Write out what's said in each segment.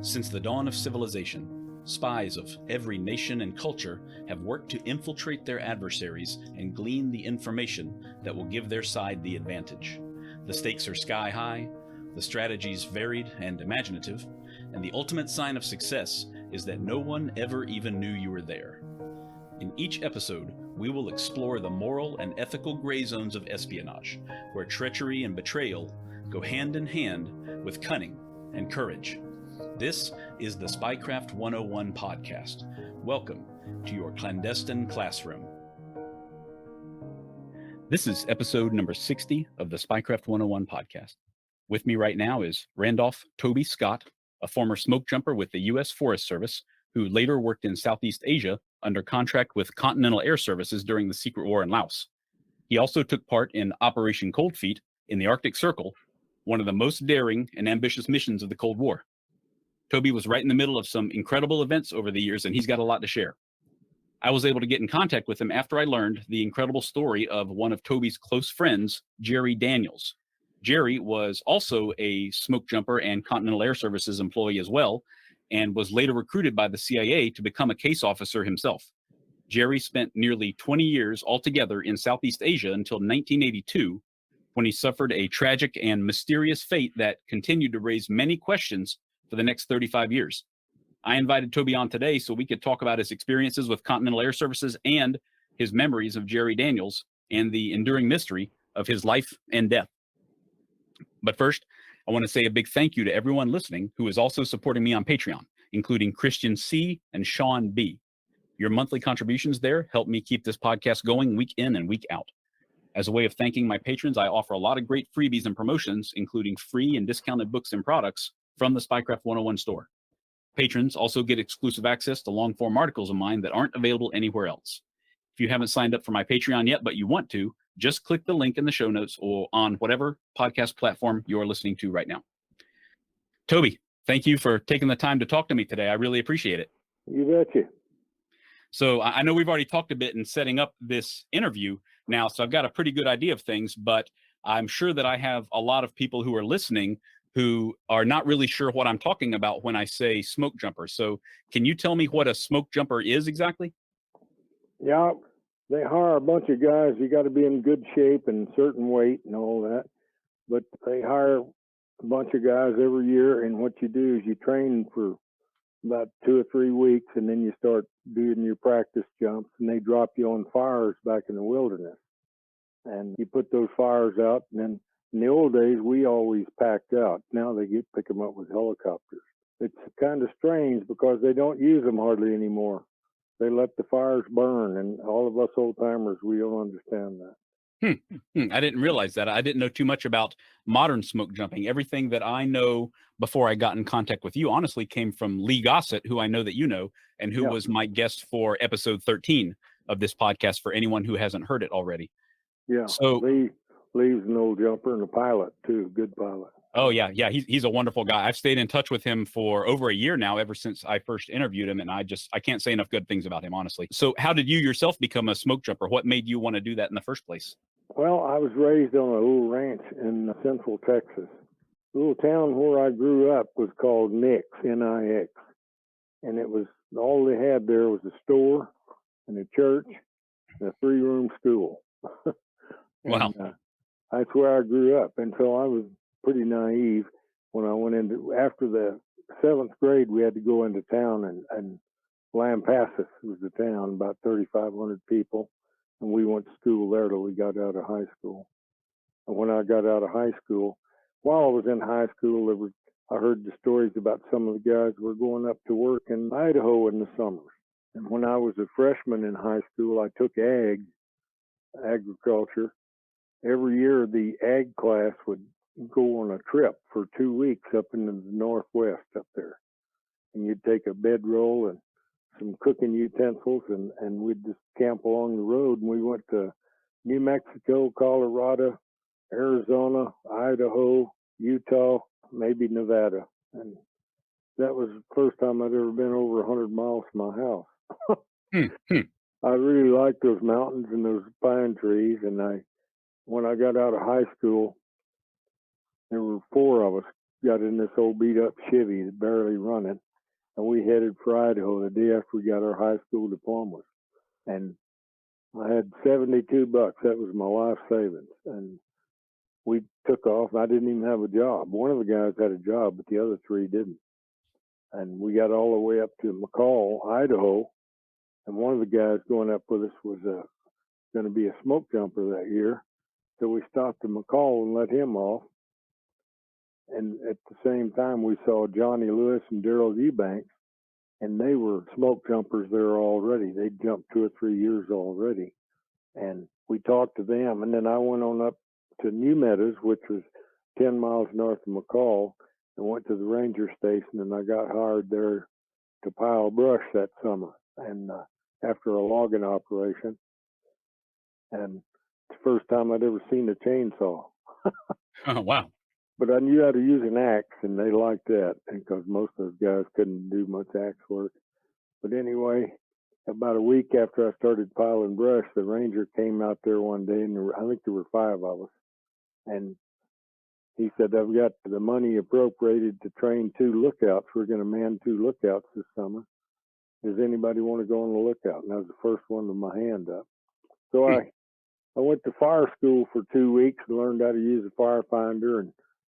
Since the dawn of civilization, spies of every nation and culture have worked to infiltrate their adversaries and glean the information that will give their side the advantage. The stakes are sky high, the strategies varied and imaginative, and the ultimate sign of success is that no one ever even knew you were there. In each episode, we will explore the moral and ethical gray zones of espionage, where treachery and betrayal go hand in hand with cunning and courage. This is the Spycraft 101 podcast. Welcome to your clandestine classroom. This is episode number 60 of the Spycraft 101 podcast. With me right now is Randolph Toby Scott, a former smoke jumper with the U.S. Forest Service, who later worked in Southeast Asia under contract with Continental Air Services during the Secret War in Laos. He also took part in Operation Coldfeet in the Arctic Circle, one of the most daring and ambitious missions of the Cold War. Toby was right in the middle of some incredible events over the years, and he's got a lot to share. I was able to get in contact with him after I learned the incredible story of one of Toby's close friends, Jerry Daniels. Jerry was also a smoke jumper and Continental Air Services employee as well, and was later recruited by the CIA to become a case officer himself. Jerry spent nearly 20 years altogether in Southeast Asia until 1982, when he suffered a tragic and mysterious fate that continued to raise many questions for the next 35 years. I invited Toby on today so we could talk about his experiences with Continental Air Services and his memories of Jerry Daniels and the enduring mystery of his life and death. But first, I want to say a big thank you to everyone listening who is also supporting me on Patreon, including Christian C. and Sean B. Your monthly contributions there help me keep this podcast going week in and week out. As a way of thanking my patrons, I offer a lot of great freebies and promotions, including free and discounted books and products from the Spycraft 101 store. Patrons also get exclusive access to long-form articles of mine that aren't available anywhere else. If you haven't signed up for my Patreon yet, but you want to, just click the link in the show notes or on whatever podcast platform you're listening to right now. Toby, thank you for taking the time to talk to me today. I really appreciate it. You betcha. So I know we've already talked a bit in setting up this interview now, so I've got a pretty good idea of things, but I'm sure that I have a lot of people who are listening who are not really sure what I'm talking about when I say smoke jumper. So can you tell me what a smoke jumper is exactly? Yeah, they hire a bunch of guys. You got to be in good shape and certain weight and all that. But they hire a bunch of guys every year, and what you do is you train for about 2 or 3 weeks, and then you start doing your practice jumps, and they drop you on fires back in the wilderness. And you put those fires out, and then in the old days, we always packed out. Now they pick them up with helicopters. It's kind of strange because they don't use them hardly anymore. They let the fires burn, and all of us old timers, we don't understand that. I didn't realize that. I didn't know too much about modern smoke jumping. Everything that I know before I got in contact with you honestly came from Lee Gossett, who I know that you know, and who was my guest for episode 13 of this podcast for anyone who hasn't heard it already. Yeah. So Lee's an old jumper and a pilot too, good pilot. Oh yeah. He's a wonderful guy. I've stayed in touch with him for over a year now, ever since I first interviewed him, and I can't say enough good things about him, honestly. So how did you yourself become a smoke jumper? What made you want to do that in the first place? Well, I was raised on a little ranch in central Texas. The little town where I grew up was called Nix, N-I-X. And it was, all they had there was a store and a church and a 3-room school. Wow. That's where I grew up. And so I was pretty naive when I went into, after the 7th grade, we had to go into town, and Lampasas was the town, about 3,500 people. And we went to school there till we got out of high school. And when I got out of high school, while I was in high school, I heard the stories about some of the guys who were going up to work in Idaho in the summers. And when I was a freshman in high school, I took agriculture. Every year, the ag class would go on a trip for 2 weeks up into the northwest up there. And you'd take a bedroll and some cooking utensils, and we'd just camp along the road. And we went to New Mexico, Colorado, Arizona, Idaho, Utah, maybe Nevada. And that was the first time I'd ever been over 100 miles from my house. I really liked those mountains and those pine trees. And when I got out of high school, there were 4 of us got in this old beat up Chevy that barely running, and we headed for Idaho the day after we got our high school diplomas. And I had $72. That was my life savings. And we took off. I didn't even have a job. One of the guys had a job, but the other three didn't. And we got all the way up to McCall, Idaho. And one of the guys going up with us was going to be a smoke jumper that year. So we stopped at McCall and let him off. And at the same time, we saw Johnny Lewis and Daryl Eubanks, and they were smoke jumpers there already. They'd jumped 2 or 3 years already. And we talked to them. And then I went on up to New Meadows, which was 10 miles north of McCall, and went to the ranger station, and I got hired there to pile brush that summer. And after a logging operation, and it's the first time I'd ever seen a chainsaw. Oh, wow. But I knew how to use an axe, and they liked that, because most of those guys couldn't do much axe work. But anyway, about a week after I started piling brush, the ranger came out there one day, and I think there were 5 of us. And he said, I've got the money appropriated to train 2 lookouts. We're going to man 2 lookouts this summer. Does anybody want to go on the lookout? And I was the first one with my hand up. So I went to fire school for 2 weeks and learned how to use a fire finder and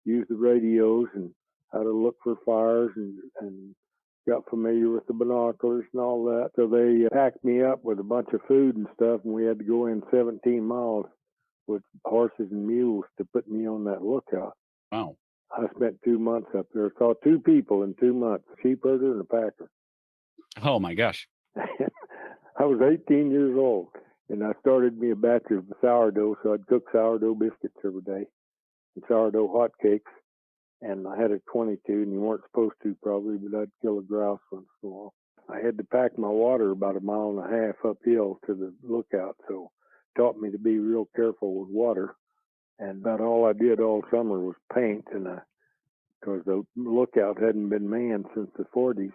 use the radios and how to look for fires, and got familiar with the binoculars and all that. So they packed me up with a bunch of food and stuff, and we had to go in 17 miles with horses and mules to put me on that lookout. Wow. I spent 2 months up there. Saw 2 people in 2 months, a sheep herder and a packer. Oh, my gosh. I was 18 years old, and I started me a batch of sourdough, so I'd cook sourdough biscuits every day and sourdough hotcakes. And I had a 22, and you weren't supposed to probably, but I'd kill a grouse once in a while. I had to pack my water about 1.5 miles uphill to the lookout, so it taught me to be real careful with water. And about all I did all summer was paint, and because the lookout hadn't been manned since the 40s.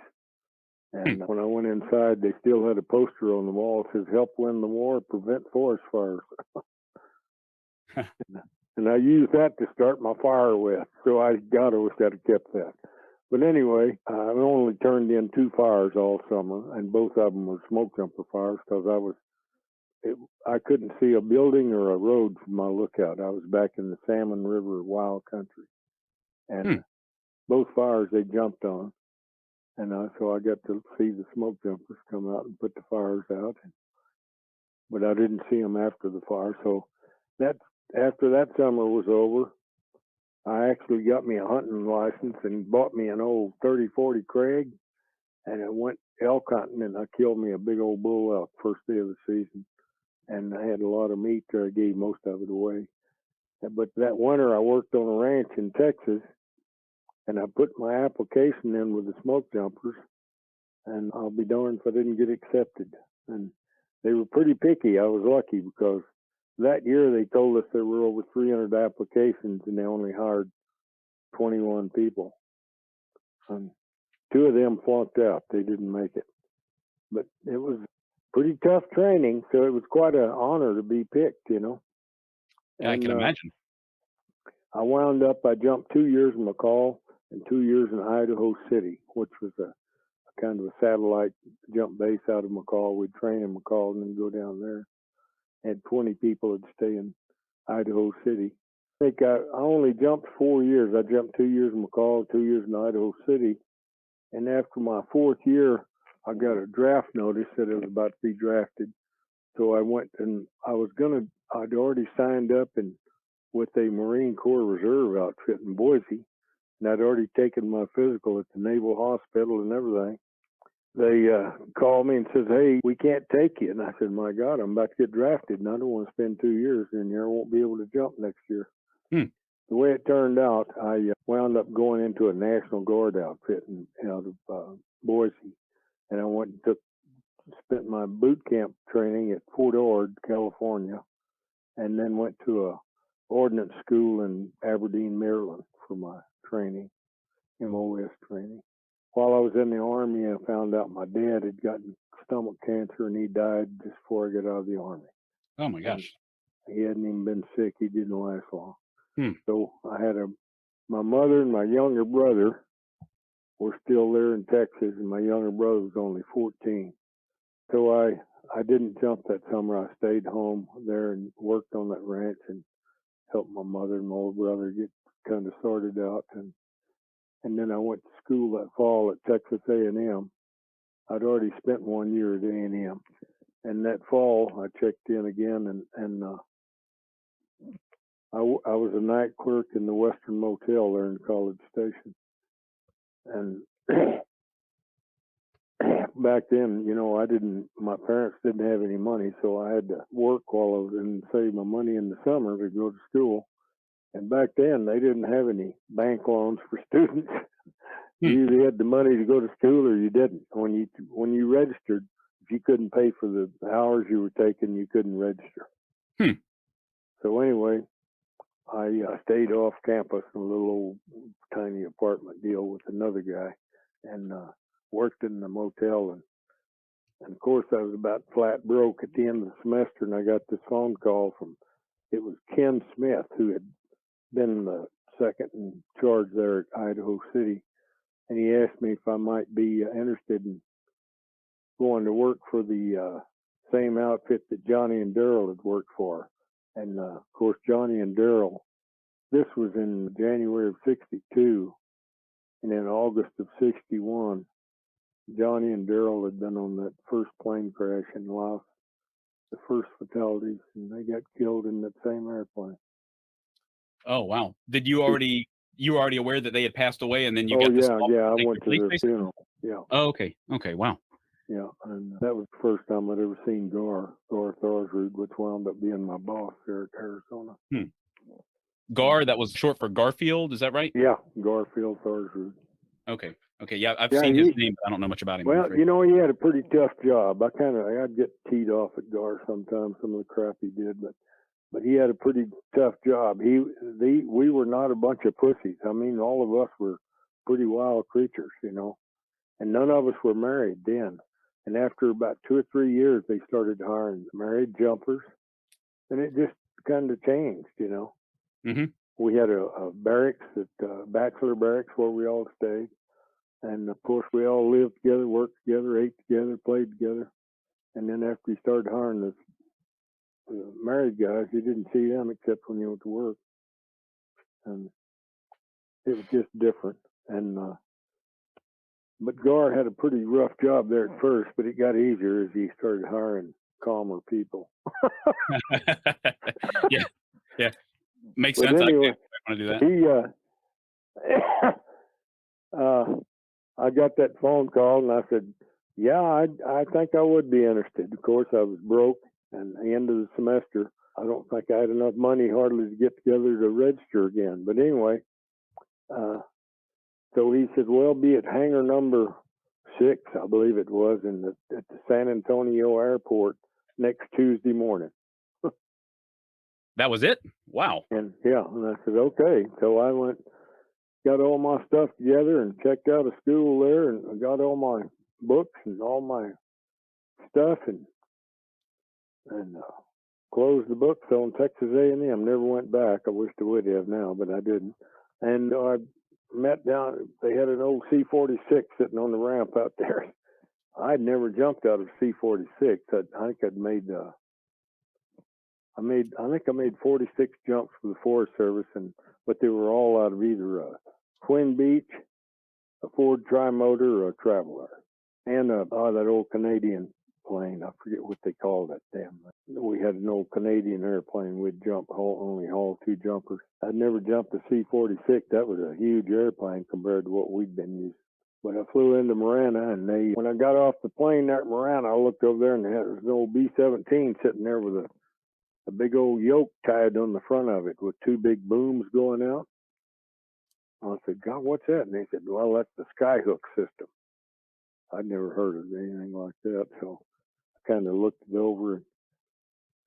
And when I went inside, they still had a poster on the wall that says, "Help win the war, prevent forest fires." And I used that to start my fire with. So I wish I'd have kept that. But anyway, I only turned in 2 fires all summer, and both of them were smoke jumper fires, because I couldn't see a building or a road from my lookout. I was back in the Salmon River wild country. And both fires they jumped on. And so I got to see the smoke jumpers come out and put the fires out. But I didn't see them after the fire. So after that summer was over, I actually got me a hunting license and bought me an old 30-40 Craig. And I went elk hunting, and I killed me a big old bull elk first day of the season. And I had a lot of meat there. I gave most of it away. But that winter, I worked on a ranch in Texas, and I put my application in with the smoke jumpers, and I'll be darned if I didn't get accepted. And they were pretty picky. I was lucky, because that year they told us there were over 300 applications, and they only hired 21 people. And 2 of them flunked out. They didn't make it. But it was pretty tough training, so it was quite an honor to be picked, Yeah, I can imagine. I wound up, I jumped 2 years in McCall and 2 years in Idaho City, which was a kind of a satellite jump base out of McCall. We'd train in McCall and then go down there. Had 20 people that'd stay in Idaho City. I think I only jumped 4 years. I jumped 2 years in McCall, 2 years in Idaho City. And after my 4th year, I got a draft notice that I was about to be drafted. So I went, and I'd already signed up with a Marine Corps Reserve outfit in Boise, and I'd already taken my physical at the Naval Hospital and everything. They called me and says, "Hey, we can't take you." And I said, "My God, I'm about to get drafted, and I don't want to spend 2 years in here. I won't be able to jump next year." The way it turned out, I wound up going into a National Guard outfit out of Boise, and I went and spent my boot camp training at Fort Ord, California, and then went to a ordnance school in Aberdeen, Maryland for my training, MOS training. While I was in the Army, I found out my dad had gotten stomach cancer, and he died just before I got out of the Army. Oh, my gosh. And he hadn't even been sick. He didn't last long. So I had a my mother and my younger brother were still there in Texas, and my younger brother was only 14. So I didn't jump that summer. I stayed home there and worked on that ranch and helped my mother and my older brother get kind of sorted out. And then I went to school that fall at Texas A&M. I'd already spent 1 year at A&M. And that fall, I checked in again, and I was a night clerk in the Western Motel there in College Station. And back then, my parents didn't have any money, so I had to work while I was and save my money in the summer to go to school. And back then, they didn't have any bank loans for students. You either had the money to go to school or you didn't. When you registered, if you couldn't pay for the hours you were taking, you couldn't register. So anyway, I stayed off campus in a little old tiny apartment deal with another guy, and worked in the motel. And of course, I was about flat broke at the end of the semester, and I got this phone call it was Ken Smith, who had been the second in charge there at Idaho City. And he asked me if I might be interested in going to work for the same outfit that Johnny and Daryl had worked for. And of course, Johnny and Daryl, this was in January of '62. And in August of '61, Johnny and Daryl had been on that first plane crash in Laos, the first fatalities, and they got killed in that same airplane. Oh, wow. You were already aware that they had passed away, and then you got this? this? Yeah, I went to their funeral. Yeah. Oh, okay. Wow. Yeah, and that was the first time I'd ever seen Gar Tharsrud, which wound up being my boss there at Arizona. Gar, that was short for Garfield, is that right? Yeah, Garfield Tharsrud. Okay. Yeah, I've seen his name, but I don't know much about him. Well, he had a pretty tough job. I'd get teed off at Gar sometimes, some of the crap he did, but he had a pretty tough job. We were not a bunch of pussies. I mean, all of us were pretty wild creatures, and none of us were married then. And after about 2 or 3 years, they started hiring married jumpers, and it just kind of changed, We had a barracks, bachelor barracks, where we all stayed. And of course, we all lived together, worked together, ate together, played together. And then after you started hiring the married guys, you didn't see them except when you went to work. And it was just different. And but Gar had a pretty rough job there at first, but it got easier as he started hiring calmer people. Yeah. Makes sense. Anyway, I want to do that. I got that phone call, and I said, yeah, I think I would be interested. Of course, I was broke, and at the end of the semester, I don't think I had enough money hardly to get together to register again. But anyway, so he said, well, be at hangar number 6, I believe it was, at the San Antonio airport next Tuesday morning. That was it? Wow. And I said, okay. So I went, got all my stuff together and checked out of school there, and I got all my books and all my stuff and closed the books on Texas A&M. Never went back. I wish I would have now, but I didn't. And I met down, they had an old C-46 sitting on the ramp out there. I'd never jumped out of C-46. I think I made 46 jumps for the Forest Service, but they were all out of either a Twin Beach, a Ford Tri-Motor, or a Traveler, and that old Canadian plane. I forget what they called it. Damn. We had an old Canadian airplane. We'd only haul 2 jumpers. I'd never jumped a C-46. That was a huge airplane compared to what we'd been used. But I flew into Marana, and when I got off the plane there at Marana, I looked over there, and there was an old B-17 sitting there with a big old yoke tied on the front of it with 2 big booms going out. I said, God, what's that? And they said, well, that's the Skyhook system. I'd never heard of anything like that. So I kind of looked it over, and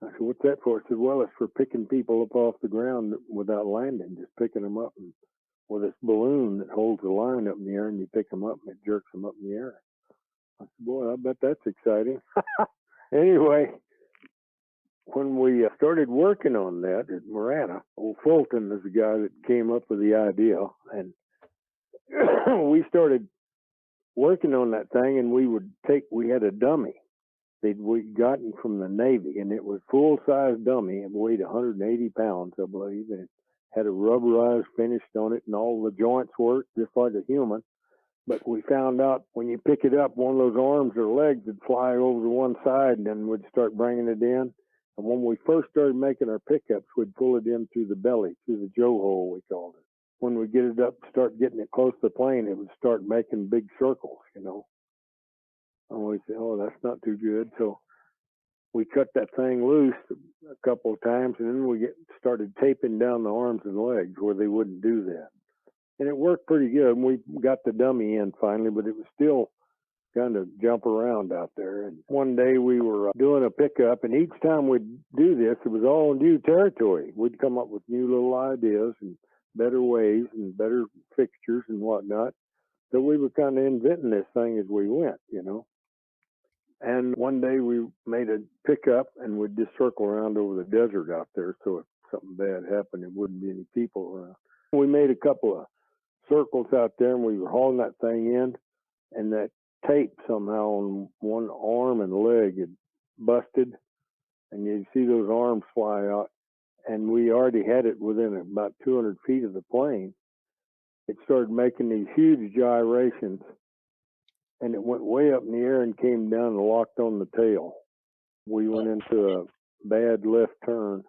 I said, what's that for? I said, well, it's for picking people up off the ground without landing, just picking them up with this balloon that holds the line up in the air, and you pick them up and it jerks them up in the air. I said, boy, I bet that's exciting. Anyway, when we started working on that at Marana, old Fulton is the guy that came up with the idea, and we started working on that thing, and we had a dummy that we'd gotten from the Navy, and it was full-size dummy. It weighed 180 pounds, I believe, and it had a rubberized finish on it, and all the joints worked just like a human. But we found out when you pick it up, one of those arms or legs would fly over to one side, and then we'd start bringing it in. And when we first started making our pickups, we'd pull it in through the belly, through the joe hole, we called it. When we get it up, start getting it close to the plane, it would start making big circles, you know. And we said, oh, that's not too good. So we cut that thing loose a couple of times, and then we started taping down the arms and legs where they wouldn't do that. And it worked pretty good. And we got the dummy in finally, but it was still kind of jump around out there. And one day we were doing a pickup, and each time we'd do this, it was all new territory. We'd come up with new little ideas and better ways and better fixtures and whatnot. So we were kind of inventing this thing as we went, you know. And one day we made a pickup, and we'd just circle around over the desert out there, so if something bad happened, there wouldn't be any people around. We made a couple of circles out there, and we were hauling that thing in, and that tape somehow on one arm and leg had busted, and you'd see those arms fly out, and we already had it within about 200 feet of the plane. It started making these huge gyrations, and it went way up in the air and came down and locked on the tail. We went into a bad left turn,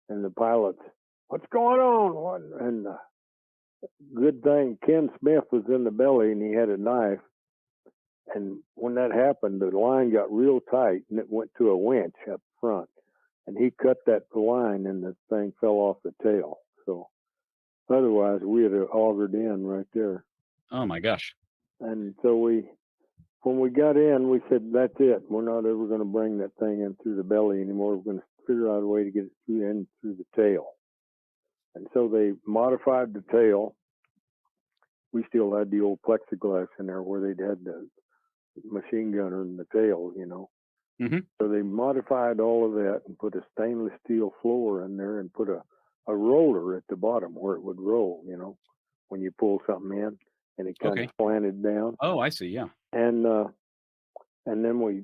and the pilots, what's going on? And good thing Ken Smith was in the belly, and he had a knife. And when that happened, the line got real tight, and it went to a winch up front. And he cut that line, and the thing fell off the tail. So otherwise, we had augured in right there. Oh, my gosh. And so when we got in, we said, that's it. We're not ever going to bring that thing in through the belly anymore. We're going to figure out a way to get it through the tail. And so they modified the tail. We still had the old plexiglass in there where they'd had the machine gunner in the tail, you know. Mm-hmm. So they modified all of that and put a stainless steel floor in there and put a roller at the bottom where it would roll, you know, when you pull something in, and it kind of slanted down. Oh, I see, yeah. And then we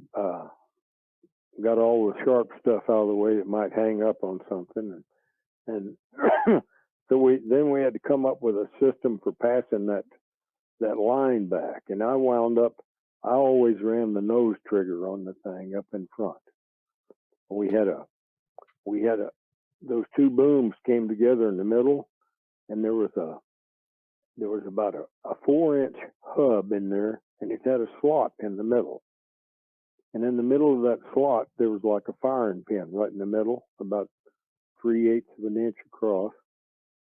got all the sharp stuff out of the way that might hang up on something, and so we had to come up with a system for passing that line back. And I always ran the nose trigger on the thing up in front. We had those two booms came together in the middle, and there was about a 4-inch hub in there, and it had a slot in the middle. And in the middle of that slot, there was like a firing pin right in the middle, about 3/8 of an inch across.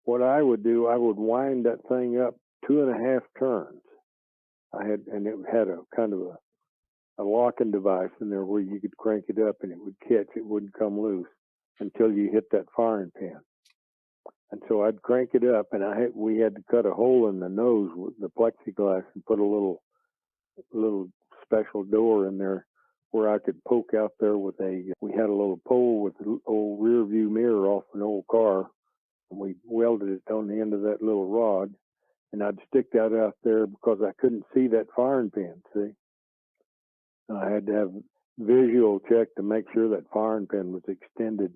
What I would do, I would wind that thing up 2.5 turns. And it had a kind of a locking device in there where you could crank it up and it would catch. It wouldn't come loose until you hit that firing pin. And so I'd crank it up, and we had to cut a hole in the nose with the plexiglass and put a little special door in there where I could poke out there we had a little pole with an old rear view mirror off an old car, and we welded it on the end of that little rod, and I'd stick that out there because I couldn't see that firing pin, see? I had to have visual check to make sure that firing pin was extended,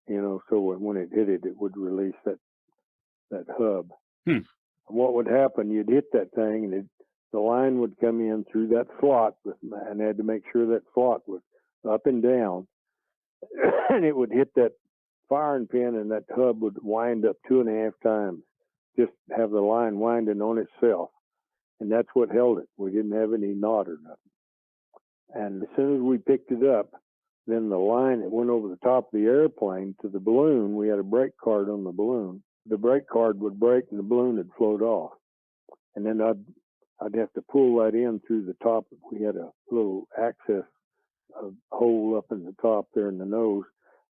you know, so when it hit it, it would release that hub. And what would happen, you'd hit that thing, and the line would come in through that slot, and I had to make sure that slot was up and down, and it would hit that firing pin, and that hub would wind up 2.5 times, just have the line winding on itself. And that's what held it. We didn't have any knot or nothing. And as soon as we picked it up, then the line that went over the top of the airplane to the balloon, we had a brake card on the balloon. The brake card would break and the balloon would float off. And then I'd have to pull that in through the top. We had a little access hole up in the top there in the nose.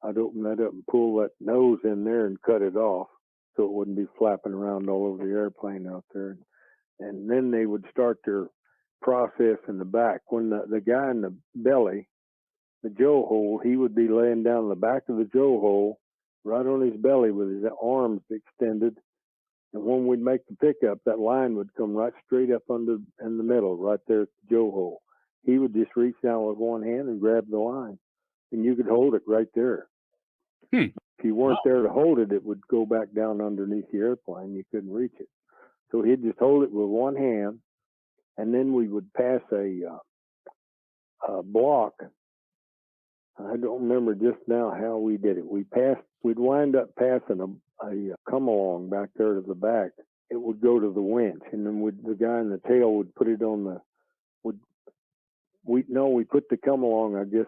I'd open that up and pull that nose in there and cut it off so it wouldn't be flapping around all over the airplane out there. And then they would start their process in the back. When the guy in the belly, the joe hole, he would be laying down the back of the joe hole, right on his belly with his arms extended. And when we'd make the pickup, that line would come right straight up under in the middle, right there at the joe hole. He would just reach down with one hand and grab the line, and you could hold it right there. Hmm. If you weren't there to hold it, it would go back down underneath the airplane. You couldn't reach it. So he'd just hold it with one hand, and then we would pass a block. I don't remember just now how we did it. We'd wind up passing a come along back there to the back. It would go to the winch, and then the guy in the tail would put it on the we put the come along, I guess,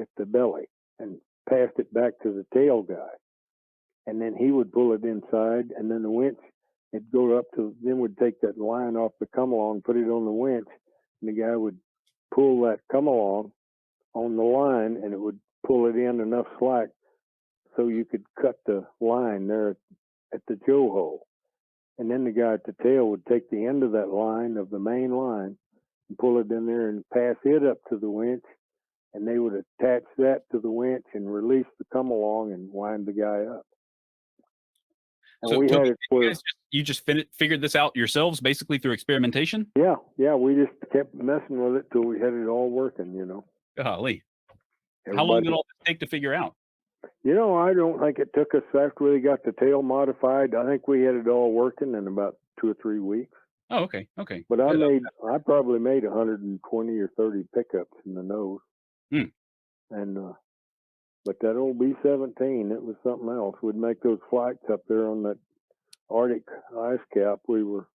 at the belly and passed it back to the tail guy, and then he would pull it inside, and then the winch it'd go up to. Then we'd take that line off the come along, put it on the winch, and the guy would pull that come along on the line, and it would pull it in enough slack so you could cut the line there at the joe hole. And then the guy at the tail would take the end of that line, of the main line, and pull it in there and pass it up to the winch, and they would attach that to the winch and release the come along and wind the guy up. And So we Toby, had it where, you just figured this out yourselves, basically through experimentation? yeah, we just kept messing with it till we had it all working, Golly. How long did all this take to figure out? I don't think it took us after we got the tail modified. I think we had it all working in about 2 or 3 weeks. Oh, okay. But I probably made 120 or 30 pickups in the nose. And but that old B-17, it was something else. We'd make those flights up there on that Arctic ice cap. We were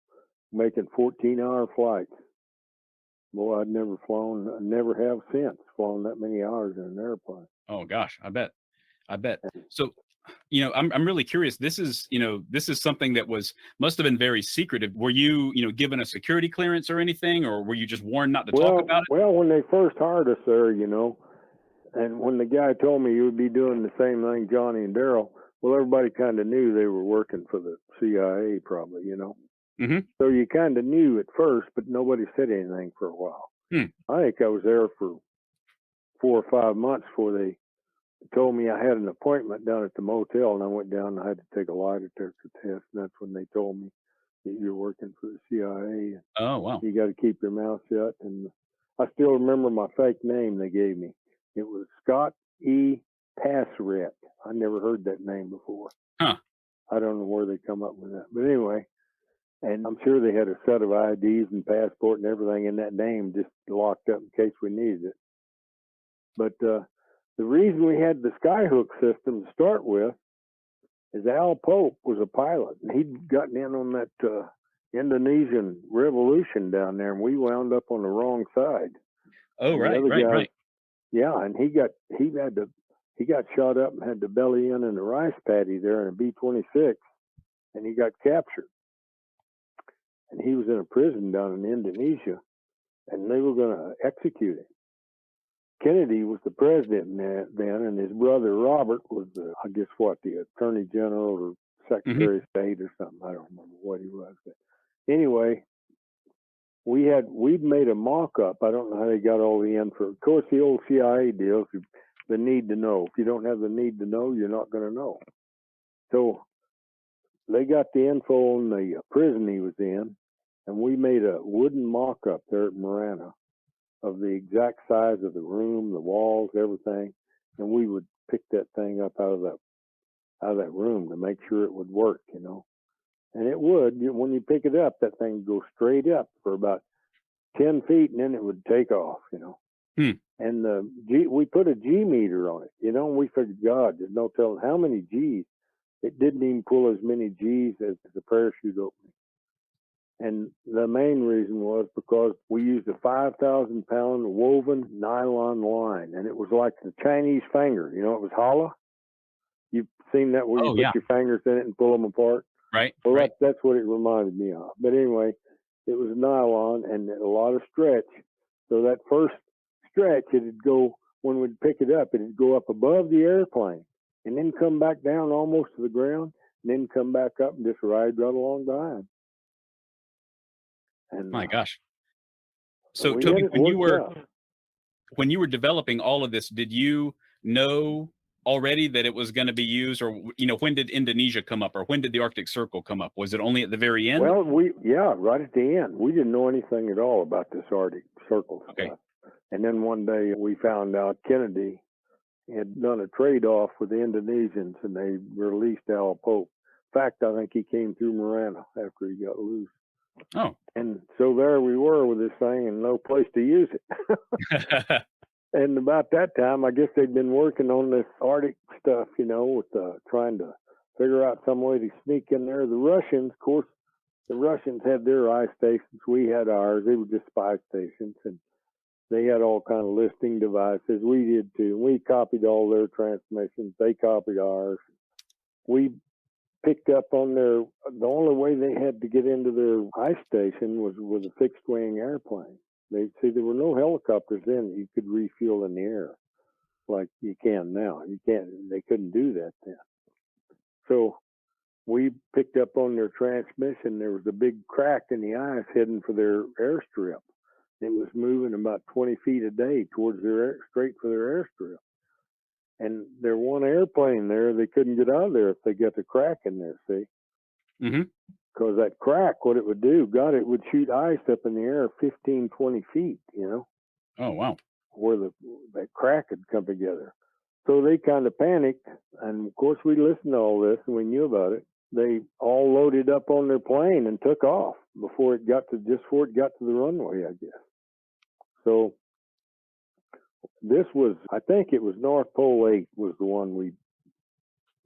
making 14-hour flights. Boy, I'd never have since flown that many hours in an airplane. Oh gosh, I bet. So, I'm really curious. This is something that must have been very secretive. Were you, given a security clearance or anything, or were you just warned not to talk about it? Well, when they first hired us there, and when the guy told me you would be doing the same thing, Johnny and Daryl, well, everybody kind of knew they were working for the CIA, probably, Mm-hmm. So you kind of knew at first, but nobody said anything for a while. I think I was there for 4 or 5 months before they told me I had an appointment down at the motel, and I went down and I had to take a lie detector test, and that's when they told me that you're working for the CIA. And oh, wow. You got to keep your mouth shut. And I still remember my fake name they gave me. It was Scott E. Passeret. I never heard that name before. Huh. I don't know where they come up with that. But anyway, and I'm sure they had a set of IDs and passport and everything in that name just locked up in case we needed it. But the reason we had the Skyhook system to start with is Al Pope was a pilot, and he'd gotten in on that Indonesian revolution down there, and we wound up on the wrong side. Oh, right. Yeah, and he got shot up and had to belly in the rice paddy there in a B-26, and he got captured. And he was in a prison down in Indonesia, and they were going to execute him. Kennedy was the president then, and his brother Robert was the Attorney General or Secretary of State or something. I don't remember what he was. But anyway, we'd made a mock-up. I don't know how they got all the info. Of course, the old CIA deal is the need to know. If you don't have the need to know, you're not going to know. So they got the info on the prison he was in, and we made a wooden mock-up there at Marana of the exact size of the room, the walls, everything, and we would pick that thing up out of that room to make sure it would work, And it would. When you pick it up, that thing would go straight up for about 10 feet, and then it would take off, And we put a G meter on it, and we figured, God, there's no telling how many G's. It didn't even pull as many G's as the parachute opening. And the main reason was because we used a 5,000-pound woven nylon line, and it was like the Chinese finger. It was hollow. You've seen that where you put your fingers in it and pull them apart? Right. Well, right. That's what it reminded me of. But anyway, it was nylon and a lot of stretch. So that first stretch, it'd go, when we'd pick it up, it'd go up above the airplane and then come back down almost to the ground, and then come back up and just ride right along behind. And my gosh. So Toby, when you were when you were developing all of this, did you know already that it was going to be used, or when did Indonesia come up, or when did the Arctic Circle come up? Was it only at the very end? Well, right at the end. We didn't know anything at all about this Arctic Circle Okay. stuff. And then one day we found out Kennedy had done a trade-off with the Indonesians, and they released Al Pope. In fact, I think he came through Marana after he got loose. Oh. And so there we were with this thing and no place to use it. And about that time, I guess they'd been working on this Arctic stuff, with trying to figure out some way to sneak in there. The Russians, of course, had their ice stations. We had ours. They were just spy stations, and they had all kind of listing devices. We did too. We copied all their transmissions. They copied ours. We picked up on the only way they had to get into their ice station was with a fixed wing airplane. There were no helicopters then that you could refuel in the air like you can now. They couldn't do that then. So we picked up on their transmission. There was a big crack in the ice heading for their airstrip. It was moving about 20 feet a day towards straight for their airstrip. And there one airplane there, they couldn't get out of there if they got the crack in there, see? Mm-hmm. Because that crack, what it would do, it would shoot ice up in the air 15, 20 feet, Oh, wow. Where that crack had come together. So they kind of panicked. And of course, we listened to all this and we knew about it. They all loaded up on their plane and took off before it got to the runway, I guess. So this was, I think it was North Pole 8 was the one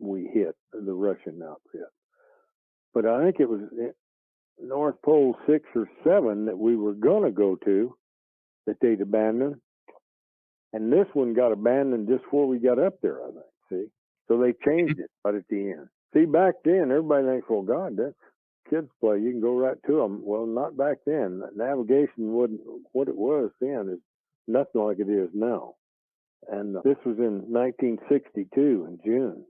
we hit, the Russian outfit. But I think it was North Pole 6 or 7 that we were going to go to that they'd abandoned. And this one got abandoned just before we got up there, I think, see? So they changed it right at the end. See, back then, everybody thinks, well, God, that's kids play. You can go right to them. Well, not back then. Navigation wasn't what it was then. Is nothing like it is now. And this was in 1962 in June.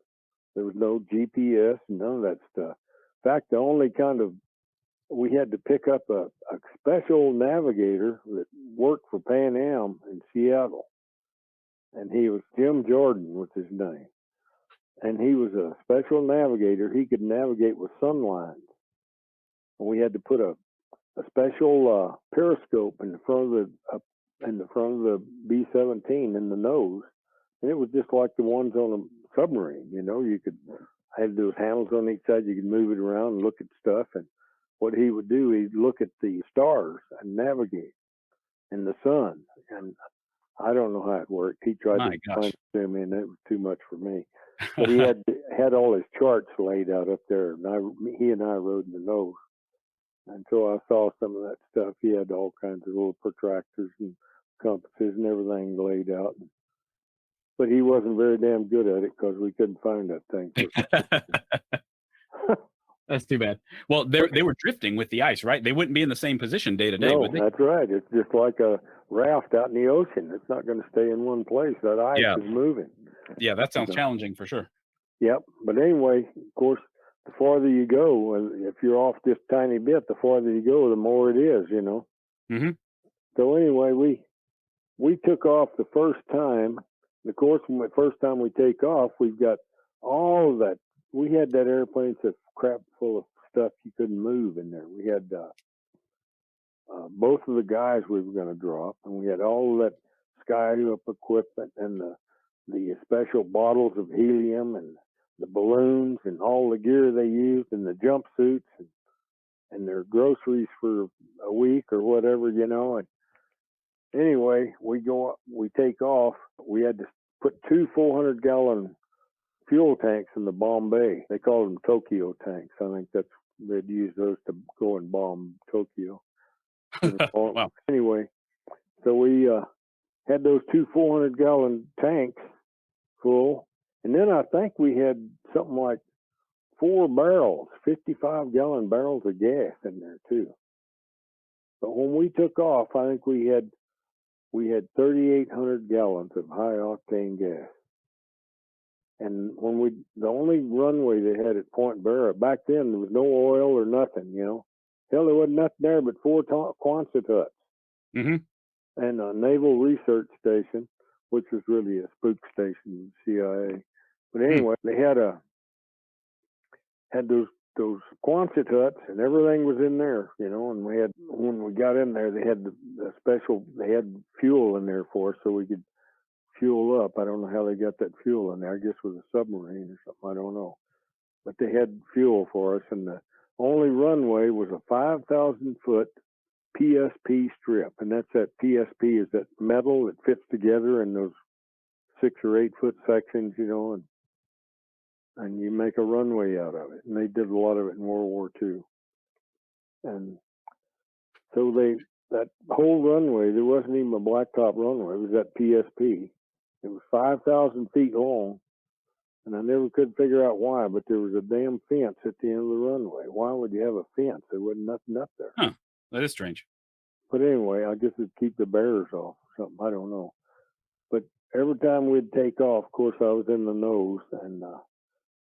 There was no GPS, none of that stuff. In fact, the only we had to pick up a special navigator that worked for Pan Am in Seattle. And he was Jim Jordan was his name. And he was a special navigator. He could navigate with sun lines. And we had to put a special periscope in the front of the B-17 in the nose. And it was just like the ones on a submarine, you could have those handles on each side. You could move it around and look at stuff. And what he would do, he'd look at the stars and navigate and the sun. And I don't know how it worked. He tried to explain it to me, and it was too much for me. But he had all his charts laid out up there, and he and I rode in the nose. And so I saw some of that stuff. He had all kinds of little protractors and compasses and everything laid out. But he wasn't very damn good at it because we couldn't find that thing. That's too bad. Well, they were drifting with the ice, right? They wouldn't be in the same position day to day, would they? That's right. It's just like a raft out in the ocean. It's not going to stay in one place. That ice is moving. Yeah, that sounds challenging for sure. Yep. But anyway, of course, the farther you go, if you're off just a tiny bit, the farther you go, the more it is, Mm-hmm. So anyway, we took off the first time. And of course, when the first time we take off, we've got all of that. We had that airplane that's crap full of stuff you couldn't move in there. We had both of the guys we were going to drop, and we had all of that Skyhook equipment and the special bottles of helium and the balloons and all the gear they used and the jumpsuits and their groceries for a week or whatever, And anyway, we take off. We had to put 2 400-gallon fuel tanks in the Bombay. They called them Tokyo tanks. I think they'd use those to go and bomb Tokyo. Wow. Anyway, so we had those 2 400-gallon tanks full. And then I think we had something like 4 barrels, 55-gallon barrels of gas in there too. But when we took off, I think we had 3,800 gallons of high-octane gas. And the only runway they had at Point Barrow, back then there was no oil or nothing, Hell, there wasn't nothing there but 4 Quonset huts. Mm-hmm. and a naval research station, which was really a spook station, CIA. But anyway, they had those Quonset huts, and everything was in there, you know. And when we got in there, they had they had fuel in there for us, so we could fuel up. I don't know how they got that fuel in there. I guess with a submarine or something. I don't know. But they had fuel for us, and the only runway was a 5,000-foot PSP strip, and that's that PSP is that metal that fits together in those 6 or 8 foot sections, you know, and you make a runway out of it. And they did a lot of it in World War II. And so that whole runway, there wasn't even a blacktop runway. It was that PSP. It was 5,000 feet long, and I never could figure out why, but there was a damn fence at the end of the runway. Why would you have a fence? There wasn't nothing up there. Huh. That is strange. But anyway, I guess it'd keep the bears off or something. I don't know. But every time we'd take off, of course, I was in the nose, and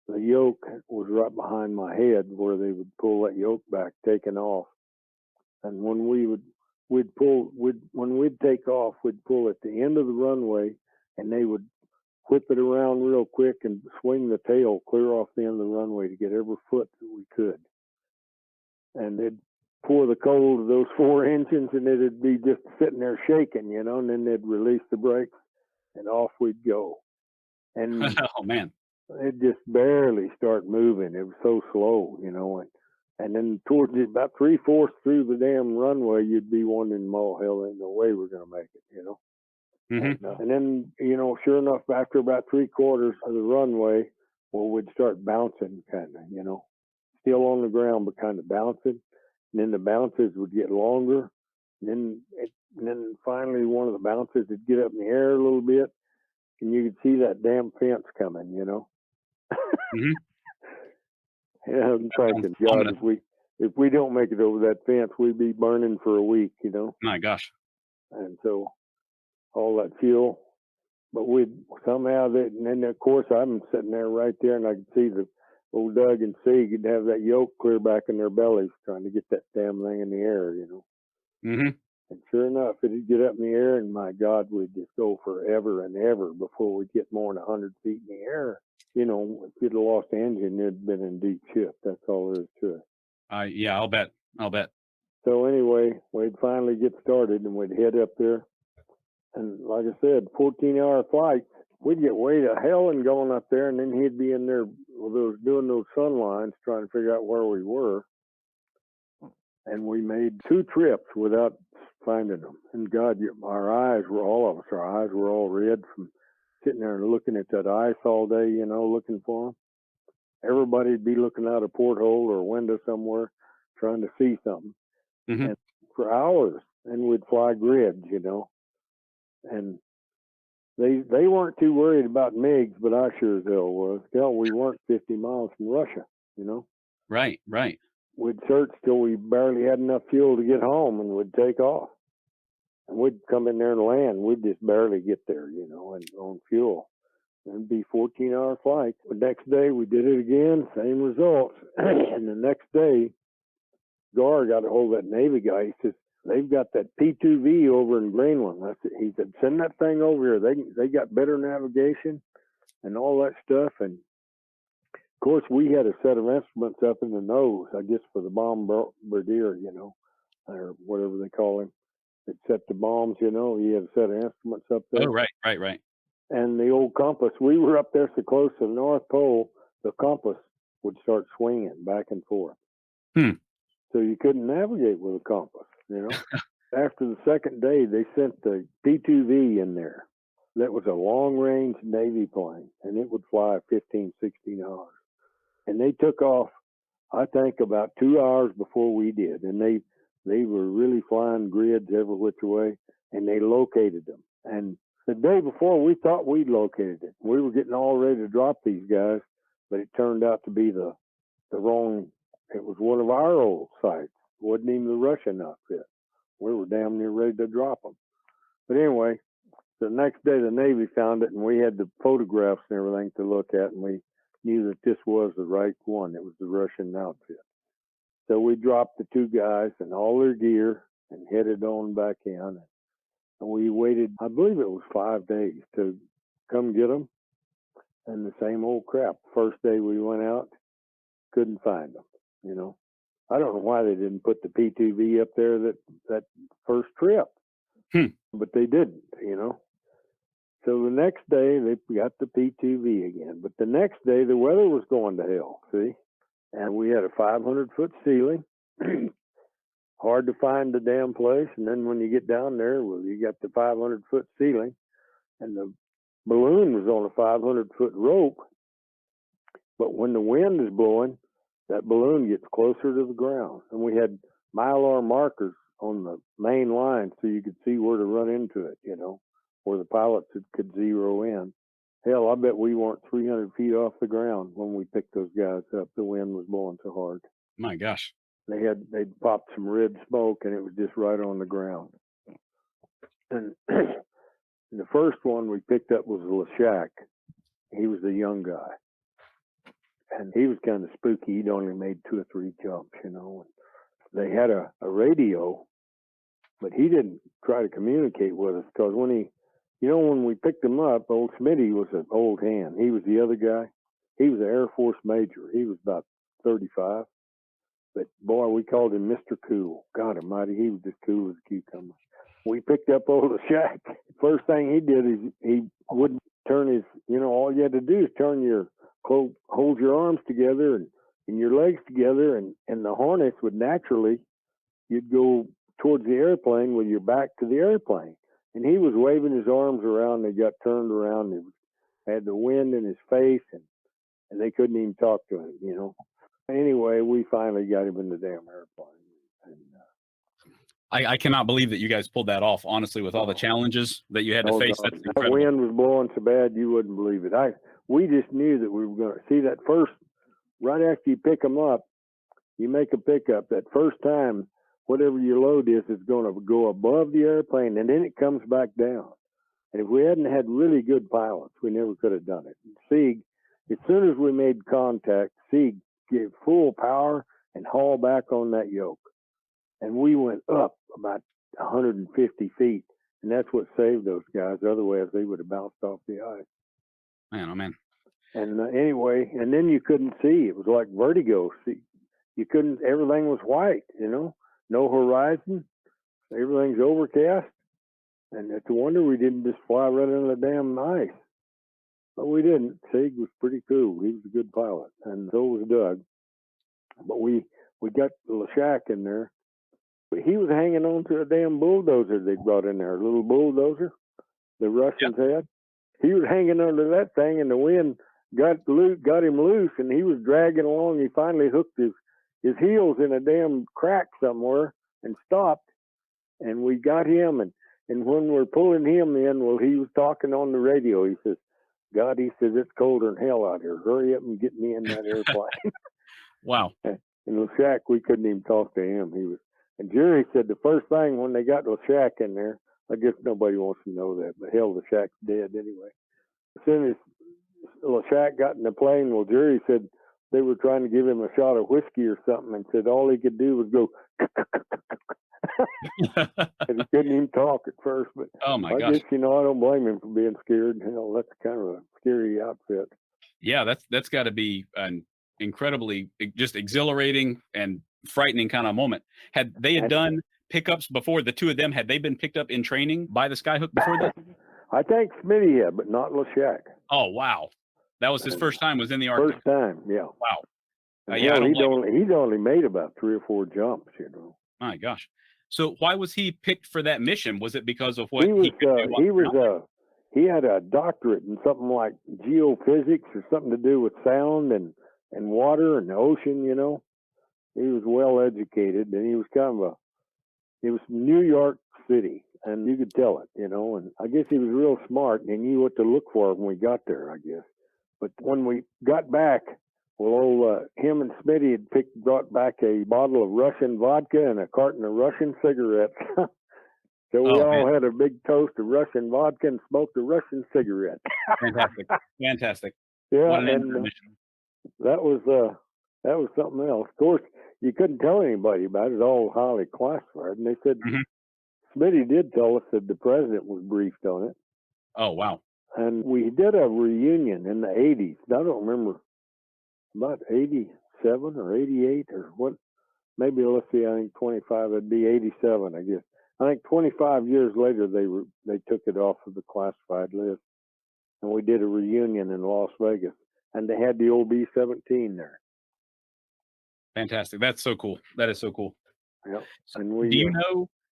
the yoke was right behind my head where they would pull that yoke back, taking off. And when we'd take off, we'd pull at the end of the runway, and they would whip it around real quick and swing the tail clear off the end of the runway to get every foot that we could. And they'd pour the coal to those 4 engines, and it'd be just sitting there shaking, you know, and then they'd release the brakes, and off we'd go. And Oh, man. it just barely start moving. It was so slow, you know. And then towards about 3/4 through the damn runway, you'd be wondering, oh, hell, ain't no way we're going to make it, you know. Mm-hmm. And then, you know, sure enough, after about 3/4 of the runway, well, we'd start bouncing kind of, you know, still on the ground, but kind of bouncing. And then the bounces would get longer. And then finally one of the bounces would get up in the air a little bit, and you could see that damn fence coming, you know. Mm-hmm. Yeah, I'm thinking, God, if we don't make it over that fence, we'd be burning for a week, you know. My gosh. And so all that fuel, but we'd somehow that, and then of course I'm sitting there right there, and I could see the old Doug and Sieg could have that yoke clear back in their bellies trying to get that damn thing in the air, you know. Mm-hmm. And sure enough, it'd get up in the air, and my God, we'd just go forever and ever before we'd get more than 100 feet in the air. You know, if you'd have lost the engine, it'd been in deep shit. That's all there is to it. Yeah, I'll bet. So anyway, we'd finally get started, and we'd head up there. And like I said, 14-hour flights. We'd get way to hell and going up there, and then he'd be in there doing those sun lines, trying to figure out where we were. And we made 2 trips without finding them. And God, our eyes were all red from sitting there and looking at that ice all day, you know, looking for them. Everybody'd be looking out a porthole or a window somewhere trying to see something. Mm-hmm. And for hours, and we'd fly grids, you know. And they weren't too worried about MiGs, but I sure as hell was. Hell, we weren't 50 miles from Russia, you know. Right. We'd search till we barely had enough fuel to get home, and we'd take off. And we'd come in there and land. We'd just barely get there, you know, and on fuel. It'd be 14-hour flight. The next day we did it again, same results. And the next day, Gar got a hold of that Navy guy. He says, they've got that P2V over in Greenland. He said, send that thing over here. They got better navigation and all that stuff. And of course, we had a set of instruments up in the nose, I guess, for the bombardier, you know, or whatever they call him. That set the bombs, you know. He had a set of instruments up there. Oh, right. And the old compass, we were up there so close to the North Pole, the compass would start swinging back and forth. So you couldn't navigate with a compass, you know. After the second day, they sent the P2V in there. That was a long-range Navy plane, and it would fly 15, 16 hours. And they took off, I think, about 2 hours before we did. And they were really flying grids every which way, and they located them. And the day before, we thought we'd located it. We were getting all ready to drop these guys, but it turned out to be the wrong. It was one of our old sites. It wasn't even the Russian outfit. We were damn near ready to drop them. But anyway, the next day the Navy found it, and we had the photographs and everything to look at, and we knew that this was the right one. It was the Russian outfit. So we dropped the 2 guys and all their gear and headed on back in. We waited, I believe it was 5 days to come get them. And the same old crap. First day we went out, couldn't find them, you know. I don't know why they didn't put the P2V up there that first trip, but they didn't, you know. So the next day they got the P2V again, but the next day the weather was going to hell, see? And we had a 500-foot ceiling, hard to find the damn place. And then when you get down there, well, you got the 500-foot ceiling, and the balloon was on a 500-foot rope. But when the wind is blowing, that balloon gets closer to the ground. And we had Mylar markers on the main line so you could see where to run into it, you know, where the pilots could zero in. Hell, I bet we weren't 300 feet off the ground when we picked those guys up. The wind was blowing so hard. My gosh. They'd popped some red smoke, and it was just right on the ground. And the first one we picked up was Lashak. He was a young guy. And he was kind of spooky. He'd only made 2 or 3 jumps, you know. They had a radio, but he didn't try to communicate with us because when we picked him up, old Smitty was an old hand. He was the other guy. He was an Air Force major. He was about 35. But boy, we called him Mr. Cool. God almighty, he was just cool as a cucumber. We picked up old Shack. First thing he did is he wouldn't turn his, all you had to do is hold your arms together and your legs together, and the harness would naturally, you'd go towards the airplane with your back to the airplane. And he was waving his arms around. They got turned around. They had the wind in his face, and they couldn't even talk to him, Anyway, we finally got him in the damn airplane. And, I cannot believe that you guys pulled that off, honestly, with all the challenges that you had to face. God. That's incredible. The wind was blowing so bad you wouldn't believe it. We just knew that we were going to see that first, right after you pick them up, you make a pickup. That first time, whatever your load is going to go above the airplane, and then it comes back down. And if we hadn't had really good pilots, we never could have done it. Sieg, as soon as we made contact, Sieg gave full power and hauled back on that yoke. And we went up about 150 feet, and that's what saved those guys. Otherwise, they would have bounced off the ice. Man, oh man. And anyway, and then you couldn't see. It was like vertigo. See, you couldn't, everything was white, no horizon. Everything's overcast. And it's a wonder we didn't just fly right into the damn ice. But we didn't. Sieg was pretty cool. He was a good pilot, and so was Doug. But we got Lashak in there. But he was hanging on to a damn bulldozer they brought in there, a little bulldozer the Russians had. He was hanging under that thing, and the wind got him loose, and he was dragging along. He finally hooked his heels in a damn crack somewhere and stopped, and we got him. And when we're pulling him in, well, he was talking on the radio. He says, God, he says, it's colder than hell out here. Hurry up and get me in that airplane. Wow. And Lashak, we couldn't even talk to him. And Jerry said the first thing when they got Lashak in there, I guess nobody wants to know that, but hell, Lashak's dead anyway. As soon as Lashak got in the plane, well, Jerry said they were trying to give him a shot of whiskey or something, and said all he could do was go, and he couldn't even talk at first. But oh my I gosh. guess, I don't blame him for being scared. Hell, that's kind of a scary outfit. Yeah, that's got to be an incredibly just exhilarating and frightening kind of moment. Had done pickups before, the two of them, had they been picked up in training by the Skyhook before that? I think Smitty had, but not Lashak. Oh, wow. That was his first time was in the Arctic. First time, yeah. Wow. Yeah, he'd only made about 3 or 4 jumps, My gosh. So why was he picked for that mission? Was it because of what he had a doctorate in something like geophysics or something to do with sound and water and the ocean, He was well educated, and he was he was from New York City, and you could tell it, and I guess he was real smart, and he knew what to look for when we got there, I guess. But when we got back, well, him and Smitty had brought back a bottle of Russian vodka and a carton of Russian cigarettes. So we all had a big toast of Russian vodka and smoked a Russian cigarette. Fantastic. Yeah, and that was something else. Of course, you couldn't tell anybody about it. It was all highly classified. And they said Smitty did tell us that the president was briefed on it. Oh, wow. And we did a reunion in the 80s. I don't remember, about 87 or 88 or what. Maybe, let's see, I think 25, it'd be 87, I guess. I think 25 years later, they took it off of the classified list. And we did a reunion in Las Vegas. And they had the old B-17 there. Fantastic. That's so cool. That is so cool. Yep. And we, do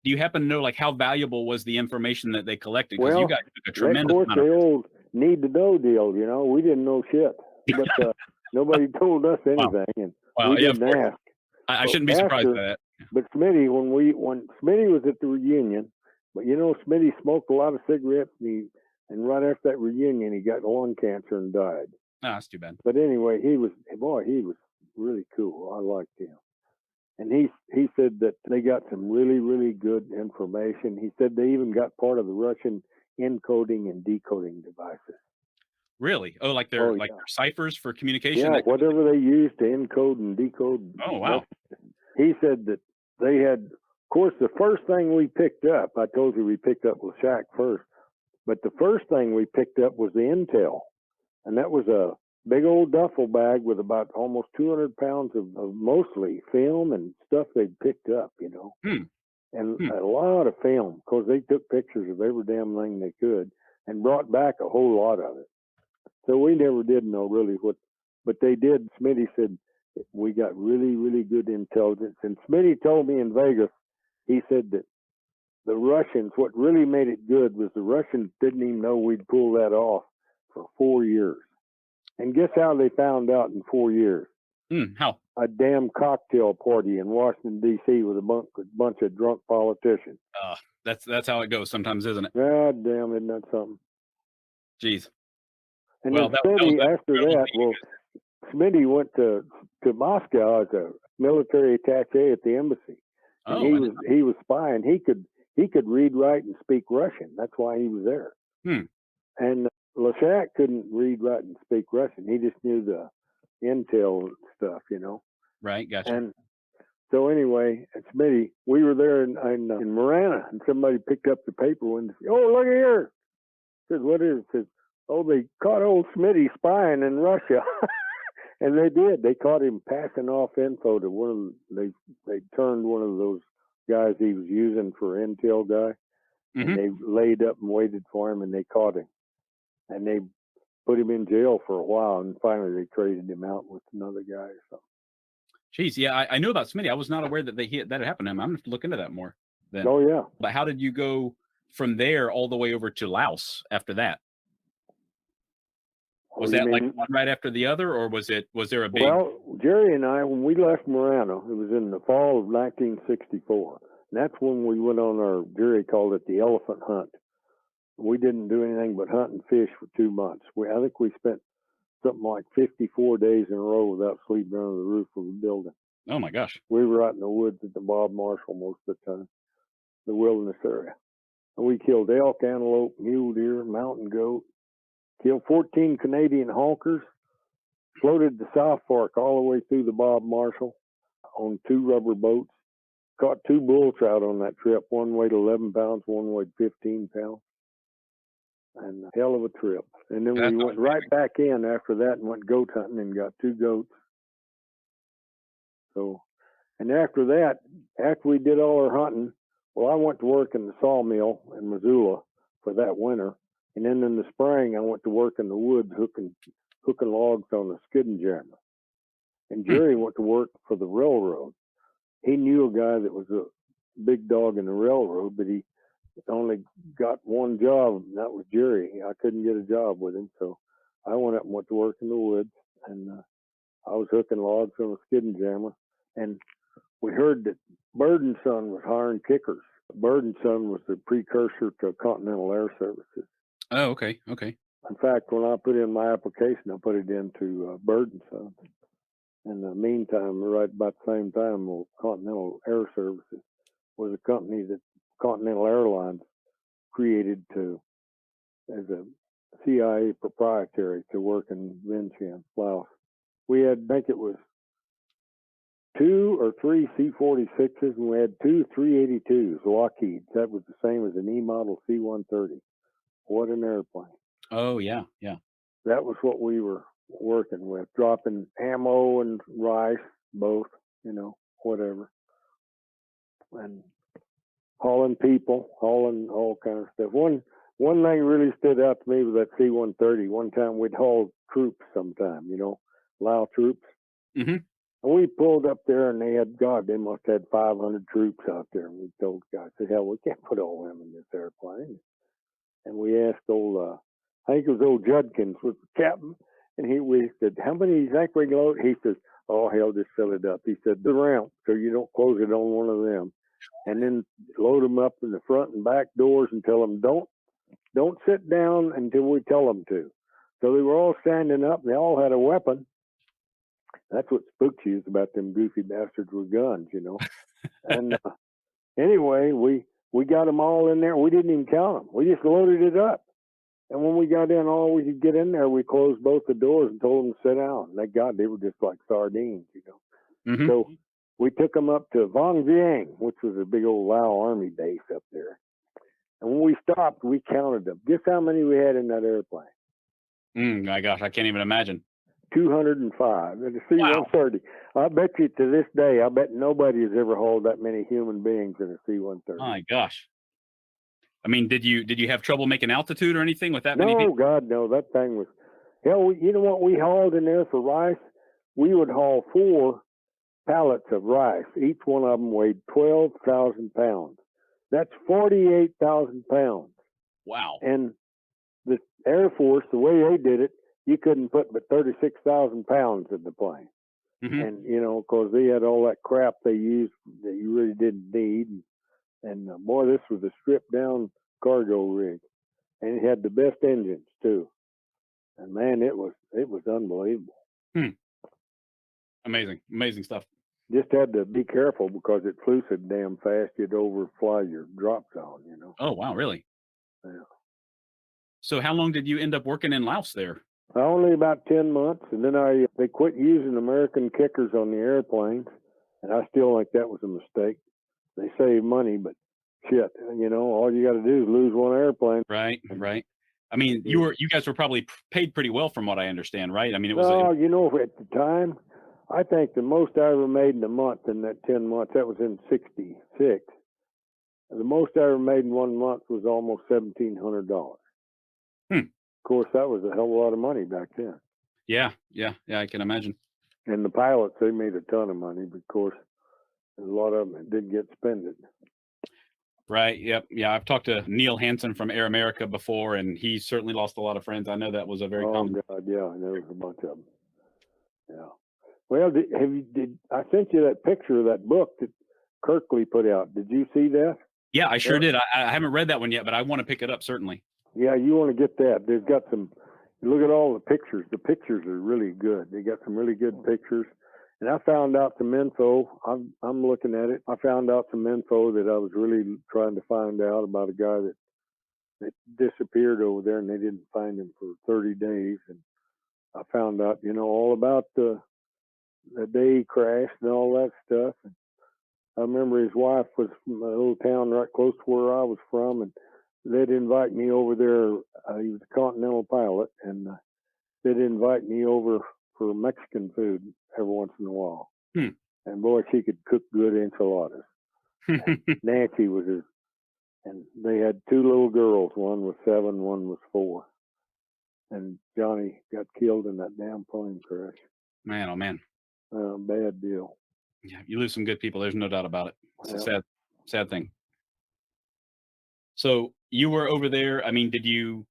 you happen to know, like, how valuable was the information that they collected? Because well, you guys took a tremendous of course, amount of the old need-to-know deal, you know, we didn't know shit. But nobody told us anything, and we didn't ask. I shouldn't be surprised by that. But Smitty, when Smitty was at the reunion, but you know, Smitty smoked a lot of cigarettes, and right after that reunion, he got lung cancer and died. Oh, that's too bad. But anyway, he was really cool. I liked him. And he said that they got some really, really good information. He said they even got part of the Russian encoding and decoding devices. Really? Oh, like their ciphers for communication? Yeah, whatever they use to encode and decode. Oh, wow. He said that they had, of course, the first thing we picked up, I told you we picked up Lashak first, but the first thing we picked up was the intel. And that was a big old duffel bag with about almost 200 pounds of mostly film and stuff they'd picked up, you know. And a lot of film, because they took pictures of every damn thing they could and brought back a whole lot of it. So we never did know really what, but they did. Smitty said we got really, really good intelligence. And Smitty told me in Vegas, he said that the Russians, what really made it good was the Russians didn't even know we'd pull that off for 4 years. And guess how they found out in 4 years? How? A damn cocktail party in Washington, D.C. with a bunch of drunk politicians. That's how it goes sometimes, isn't it? God damn, isn't that something? Jeez. And then after that, Smitty went to Moscow as a military attaché at the embassy. And he was spying. He could read, write, and speak Russian. That's why he was there. And Lashak couldn't read, write, and speak Russian. He just knew the intel stuff, you know. Right, gotcha. And so anyway, at Smitty, we were there in Marana, and somebody picked up the paper and said, "Oh, look here!" I said, "What is it?" Said, "Oh, they caught old Smitty spying in Russia." And they did. They caught him passing off info to they turned one of those guys he was using for intel guy, and they laid up and waited for him, and they caught him. And they put him in jail for a while, and finally they traded him out with another guy or something. Jeez, yeah, I knew about Smitty. I was not aware that that had happened to him. I'm going to look into that more then. Oh, yeah. But how did you go from there all the way over to Laos after that? Was that like one right after the other, or was there a big... Well, Jerry and I, when we left Marana, it was in the fall of 1964. And that's when we went on our, Jerry called it the elephant hunt. We didn't do anything but hunt and fish for 2 months. I think we spent something like 54 days in a row without sleeping under the roof of a building. Oh, my gosh. We were out in the woods at the Bob Marshall most of the time, the wilderness area. And we killed elk, antelope, mule deer, mountain goat, killed 14 Canadian honkers, floated the South Fork all the way through the Bob Marshall on 2 rubber boats, caught 2 bull trout on that trip. One weighed 11 pounds, one weighed 15 pounds. And a hell of a trip. And then we went right back in after that and went goat hunting and got 2 goats. So, and after that, after we did all our hunting, well, I went to work in the sawmill in Missoula for that winter. And then in the spring, I went to work in the woods hooking logs on a skidding jammer. And Jerry went to work for the railroad. He knew a guy that was a big dog in the railroad, but he only got one job, and that was Jerry. I couldn't get a job with him, so I went up and went to work in the woods, and I was hooking logs on a skidding jammer. And we heard that Bird and Son was hiring kickers. Bird and Son was the precursor to Continental Air Services. Oh, okay, okay. In fact, when I put in my application, I put it into Bird and Son. In the meantime, right about the same time, Continental Air Services was a company that Continental Airlines created as a CIA proprietary to work in Vientiane, Laos. We had, I think it was 2 or 3 C-46s, and we had 2 382s, Lockheeds. That was the same as an E-model C-130. What an airplane. Oh, yeah, yeah. That was what we were working with, dropping ammo and rice, both, whatever. And hauling people, hauling all kinds of stuff. One thing really stood out to me was that C-130. One time we'd haul troops sometime, Lao troops. Mm-hmm. And we pulled up there, and they must have had 500 troops out there. And we told the guys, said, hell, we can't put all them in this airplane. And we asked I think it was old Judkins was the captain, and we said, how many do you think we can load? He says, oh, hell, just fill it up. He said, the ramp, so you don't close it on one of them. And then load them up in the front and back doors and tell them, don't sit down until we tell them to. So they were all standing up, and they all had a weapon. That's what spooked you about them goofy bastards with guns, And anyway, we got them all in there. We didn't even count them. We just loaded it up. And when we got in, all we could get in there, we closed both the doors and told them to sit down. And God, they were just like sardines, Mm-hmm. So we took them up to Vang Pao, which was a big old Lao army base up there. And when we stopped, we counted them. Guess how many we had in that airplane? My gosh, I can't even imagine. 205. And the C-130. Wow. I bet you to this day, I bet nobody has ever hauled that many human beings in a C-130. My gosh. I mean, did you have trouble making altitude or anything with that many people? No, God, no. That thing was, hell, you know what we hauled in there for rice? We would haul 4 pallets of rice. Each one of them weighed 12,000 pounds. That's 48,000 pounds. Wow. And the Air Force, the way they did it, you couldn't put but 36,000 pounds in the plane. Mm-hmm. And, because they had all that crap they used that you really didn't need. And boy, this was a stripped down cargo rig. And it had the best engines, too. And, man, it was unbelievable. Amazing stuff. Just had to be careful because it flew so damn fast you'd overfly your drop zone, Oh, wow, really? Yeah. So how long did you end up working in Laos there? Only about 10 months, and then they quit using American kickers on the airplanes, and I still think that was a mistake. They save money, but shit, all you got to do is lose one airplane. Right. I mean, you guys were probably paid pretty well from what I understand, right? I mean, it was. At the time, I think the most I ever made in a month in that 10 months, that was in '66. The most I ever made in 1 month was almost $1,700. Of course, that was a hell of a lot of money back then. Yeah, I can imagine. And the pilots, they made a ton of money, but of course, a lot of them didn't get spent it. Right. Yep. Yeah. I've talked to Neil Hansen from Air America before, and he certainly lost a lot of friends. I know that was a very common. Oh, God, yeah. There was a bunch of them. Yeah. Well, I sent you that picture of that book that Kirkley put out. Did you see that? Yeah, I sure did. I haven't read that one yet, but I want to pick it up, certainly. Yeah, you want to get that. There's got some, look at all the pictures. The pictures are really good. They got some really good pictures. And I found out some info. I'm looking at it. I found out some info that I was really trying to find out about a guy that disappeared over there, and they didn't find him for 30 days. And I found out, all about the day he crashed and all that stuff. And I remember his wife was from a little town right close to where I was from, and they'd invite me over there. He was a Continental pilot, and they'd invite me over for Mexican food every once in a while. And boy, she could cook good enchiladas. Nancy was his, and they had 2 little girls. One was 7, one was 4. And Johnny got killed in that damn plane crash. Man, oh man. Bad deal. Yeah, you lose some good people. There's no doubt about it. It's a sad thing. So you were over there. I mean, did you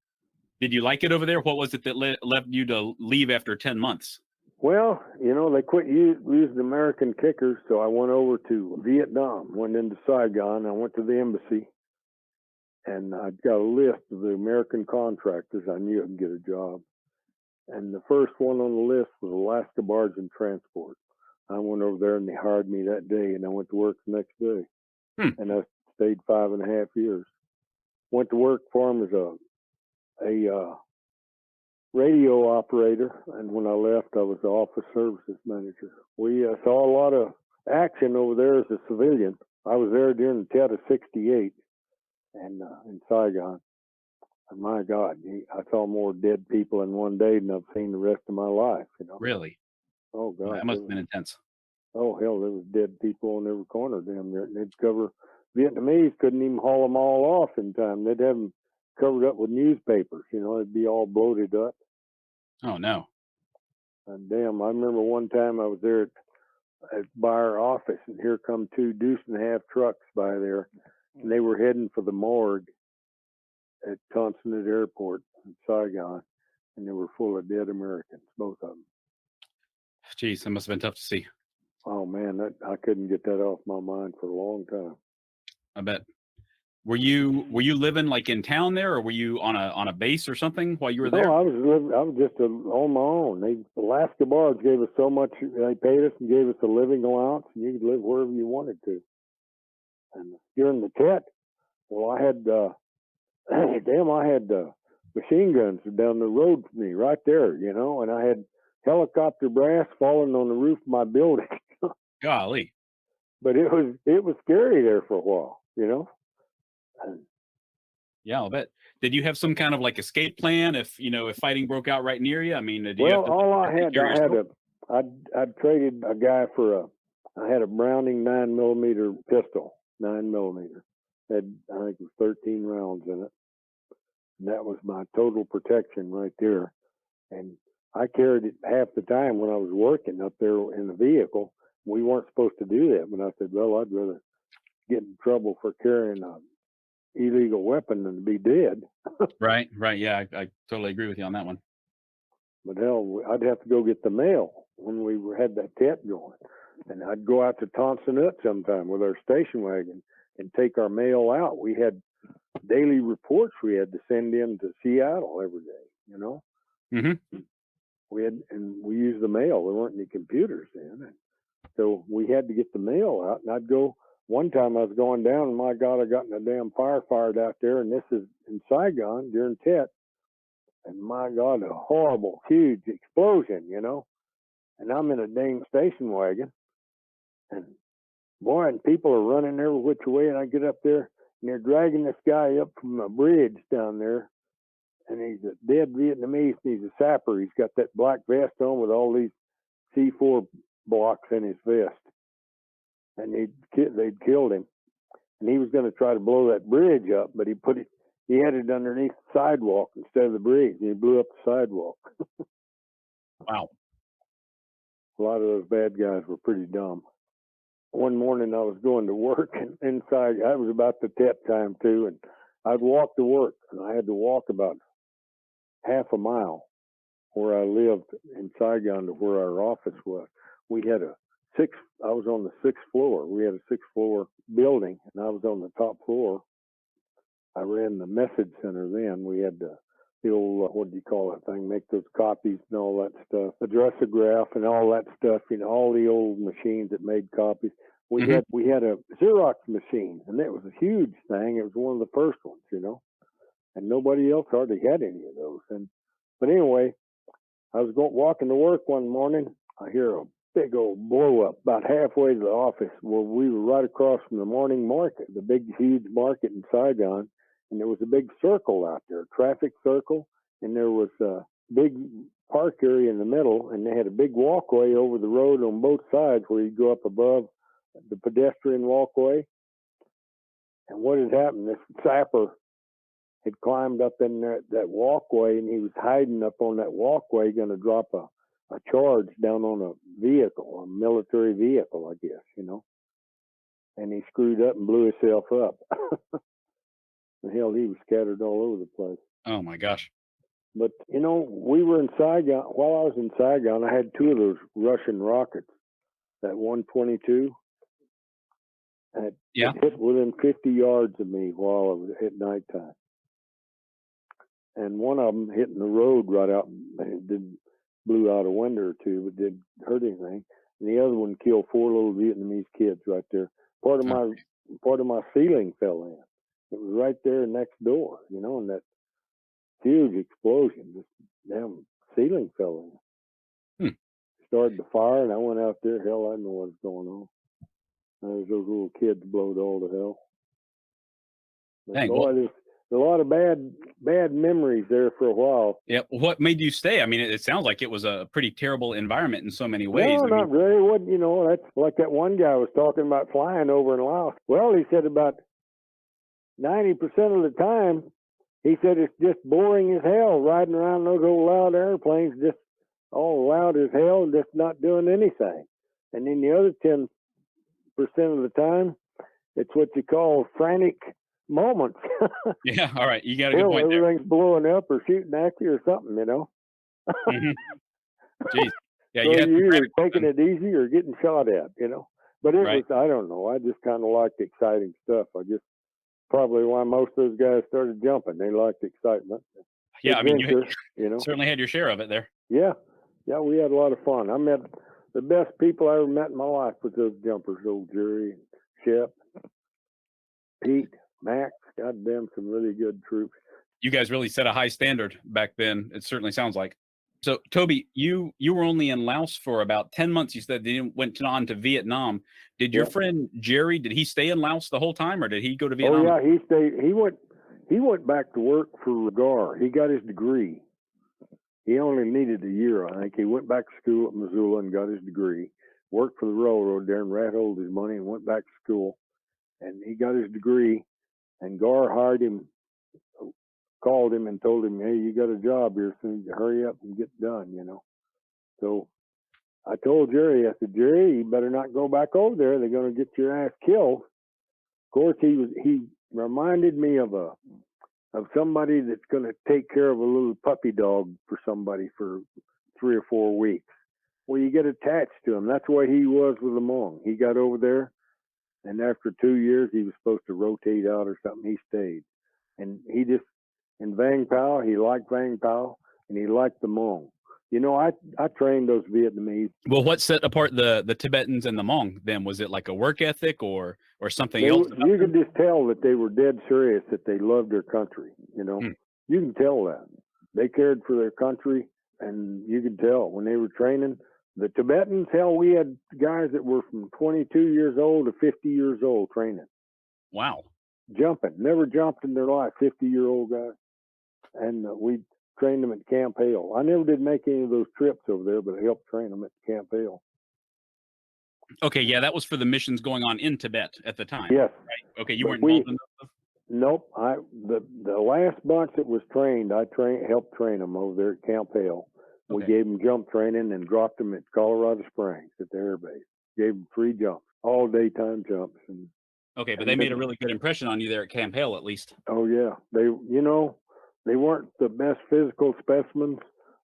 like it over there? What was it that led you to leave after 10 months? Well, they quit using American kickers, so I went over to Vietnam, went into Saigon. I went to the embassy, and I got a list of the American contractors I knew I could get a job. And the first one on the list was Alaska Barge and Transport. I went over there, and they hired me that day, and I went to work the next day. And I stayed 5.5 years. Went to work for them as a radio operator, and when I left, I was the office services manager. We saw a lot of action over there as a civilian. I was there during the Tet of '68, and in Saigon. And my God, I saw more dead people in one day than I've seen the rest of my life. Really? Oh Oh, God, that must have been intense. oh hell, there was dead people on every corner down there, and they'd cover. Vietnamese couldn't even haul them all off in time. They'd have them covered up with newspapers. It'd be all bloated up. Oh no. And damn, I remember one time I was there by our office, and here come two deuce-and-a-half trucks by there, and they were heading for the morgue at Continental Airport in Saigon, and they were full of dead Americans, both of them. Jeez, that must have been tough to see. Oh man, I couldn't get that off my mind for a long time. I bet. Were you living like in town there, or were you on a base or something while you were there? No, I was just on my own. The Alaska Barge gave us so much. They paid us and gave us a living allowance, and you could live wherever you wanted to. And during the Tet, well, I had I had machine guns down the road from me right there, and I had helicopter brass falling on the roof of my building. Golly. But it was scary there for a while, And, yeah, I'll bet. Did you have some kind of like escape plan if fighting broke out right near you? I mean, did you have to all I take had, care of yourself? I'd traded a guy for I had a Browning 9mm pistol, 9mm. Had, I think it was 13 rounds in it. And that was my total protection right there. And I carried it half the time when I was working up there in the vehicle. We weren't supposed to do that, but I said, well, I'd rather get in trouble for carrying a illegal weapon than to be dead. Right. Yeah, I totally agree with you on that one. But hell, I'd have to go get the mail when we had that Tet going. And I'd go out to Tonsanut sometime with our station wagon and take our mail out. We had daily reports we had to send in to Seattle every day, Mm-hmm. We used the mail. There weren't any computers then. And so we had to get the mail out. And I'd go, one time I was going down, and my God, I got in a damn firefight out there. And this is in Saigon during Tet. And my God, a horrible, huge explosion, And I'm in a dang station wagon. And boy, and people are running every which way. And I get up there, and they're dragging this guy up from a bridge down there. And he's a dead Vietnamese. And he's a sapper. He's got that black vest on with all these C4 blocks in his vest. And they'd killed him. And he was going to try to blow that bridge up, but he had it underneath the sidewalk instead of the bridge. And he blew up the sidewalk. Wow. A lot of those bad guys were pretty dumb. One morning I was going to work, and inside, I was about the Tet time too, and I'd walk to work, and I had to walk about half a mile where I lived in Saigon to where our office was. We had I was on the 6th floor. We had a 6th floor building, and I was on the top floor. I ran the message center then. We had the old, what do you call that thing, make those copies and all that stuff, addressograph and all that stuff, all the old machines that made copies. We had a Xerox machine, and it was a huge thing. It was one of the first ones, and nobody else hardly had any of those. But anyway, I was walking to work one morning. I hear a big old blow up about halfway to the office where we were right across from the morning market, the big, huge market in Saigon. And there was a big circle out there, a traffic circle, and there was a big park area in the middle, and they had a big walkway over the road on both sides where you go up above the pedestrian walkway. And what had happened, this sapper had climbed up in that walkway, and he was hiding up on that walkway, going to drop a charge down on a vehicle, a military vehicle, I guess, And he screwed up and blew himself up. Hell, he was scattered all over the place. Oh my gosh. But we were in Saigon. While I was in Saigon, I had 2 of those Russian rockets, that 122. And it hit within 50 yards of me while I was at nighttime. And one of them hit in the road right out, and it blew out a window or 2, but didn't hurt anything. And the other one killed 4 little Vietnamese kids right there. Part of my ceiling fell in. It was right there next door, and that huge explosion, this damn ceiling fell in. Started the fire, and I went out there. Hell, I didn't know what was going on. Those little kids blowed all to hell. But Dang, boy, there's a lot of bad memories there for a while. yeah. What made you stay? I mean, it sounds like it was a pretty terrible environment in so many ways. No, I mean, not really. What that's like that one guy was talking about flying over in Laos. Well, he said about 90% of the time, he said it's just boring as hell riding around those old loud airplanes, just all loud as hell, just not doing anything. And then the other 10% of the time, it's what you call frantic moments. yeah. All right, you got a good point there. Everything's blowing up or shooting at you or something, Mhm. Jeez. Yeah, so you had you're some either taking it easy or getting shot at, But it Right. was, I don't know. I just kind of liked exciting stuff. Probably why most of those guys started jumping. They liked excitement. Yeah, I mean, you Adventure, certainly had your share of it there. Yeah, we had a lot of fun. I met the best people I ever met in my life was those jumpers, old Jerry and Shep, Pete, Max. Goddamn, some really good troops. You guys really set a high standard back then. It certainly sounds like. So, Toby, you were only in Laos for about 10 months. You said you went on to Vietnam. Did your friend Jerry, did he stay in Laos the whole time, or did he go to Vietnam? Oh yeah, he stayed. He went back to work for GAR. He got his degree. He only needed a year, I think. He went back to school at Missoula and got his degree. Worked for the railroad there and rat-holed his money and went back to school. And he got his degree. And GAR hired him, called him and told him, hey, you got a job here soon. Hurry up and get done, So I told Jerry, I said, Jerry, you better not go back over there. They're going to get your ass killed. Of course, he reminded me of somebody that's going to take care of a little puppy dog for somebody for 3 or 4 weeks. Well, you get attached to him. That's the way he was with the Hmong. He got over there, and after 2 years, he was supposed to rotate out or something. He stayed. And in Vang Pao, he liked Vang Pao, and he liked the Hmong. I trained those Vietnamese. Well, what set apart the Tibetans and the Hmong then? Was it like a work ethic or something else? You could just tell that they were dead serious, that they loved their country, You can tell that. They cared for their country, and you could tell when they were training. The Tibetans, hell, we had guys that were from 22 years old to 50 years old training. Wow. Jumping. Never jumped in their life, 50-year-old guys. And we trained them at Camp Hale. I never did make any of those trips over there, but I helped train them at Camp Hale. Okay, yeah, that was for the missions going on in Tibet at the time. Yes. Right? Okay, you weren't involved in those? Nope. The last bunch that was trained, I helped train them over there at Camp Hale. We gave them jump training and dropped them at Colorado Springs at the air base. Gave them free jumps, all daytime jumps. Okay, but they made a really good impression on you there at Camp Hale, at least. Oh yeah, they weren't the best physical specimens,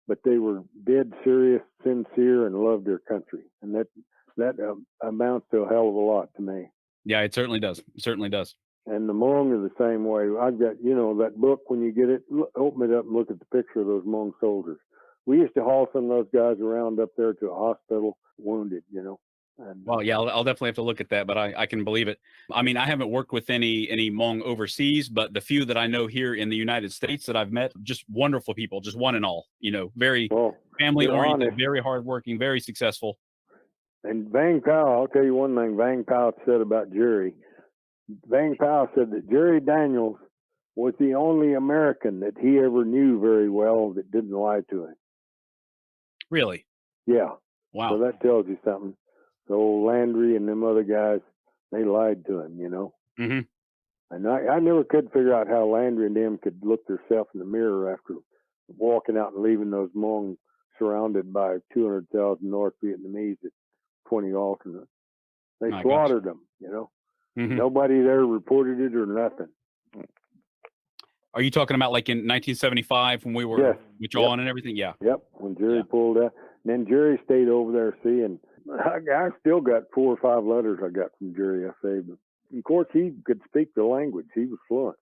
but they were dead serious, sincere, and loved their country, and that amounts to a hell of a lot to me. Yeah, it certainly does. It certainly does. And the Hmong are the same way. I've got, that book, when you get it, open it up and look at the picture of those Hmong soldiers. We used to haul some of those guys around up there to a hospital, wounded, And, well, yeah, I'll definitely have to look at that, but I can believe it. I mean, I haven't worked with any Hmong overseas, but the few that I know here in the United States that I've met, just wonderful people, just one and all, very family-oriented, very hardworking, very successful. And Vang Pao, I'll tell you one thing Vang Pao said about Jerry. Vang Pao said that Jerry Daniels was the only American that he ever knew very well that didn't lie to him. Really? Yeah. Wow. So that tells you something. So Landry and them other guys, they lied to him, Mm-hmm. And I never could figure out how Landry and them could look themselves in the mirror after walking out and leaving those Hmong surrounded by 200,000 North Vietnamese at 20 alternates. They slaughtered them, Mm-hmm. Nobody there reported it or nothing. Are you talking about like in 1975 when we were withdrawing and everything? Yeah. Yep. When Jerry pulled out. And then Jerry stayed over there seeing. I still got 4 or 5 letters I got from Jerry. I saved them. Of course, he could speak the language. He was fluent.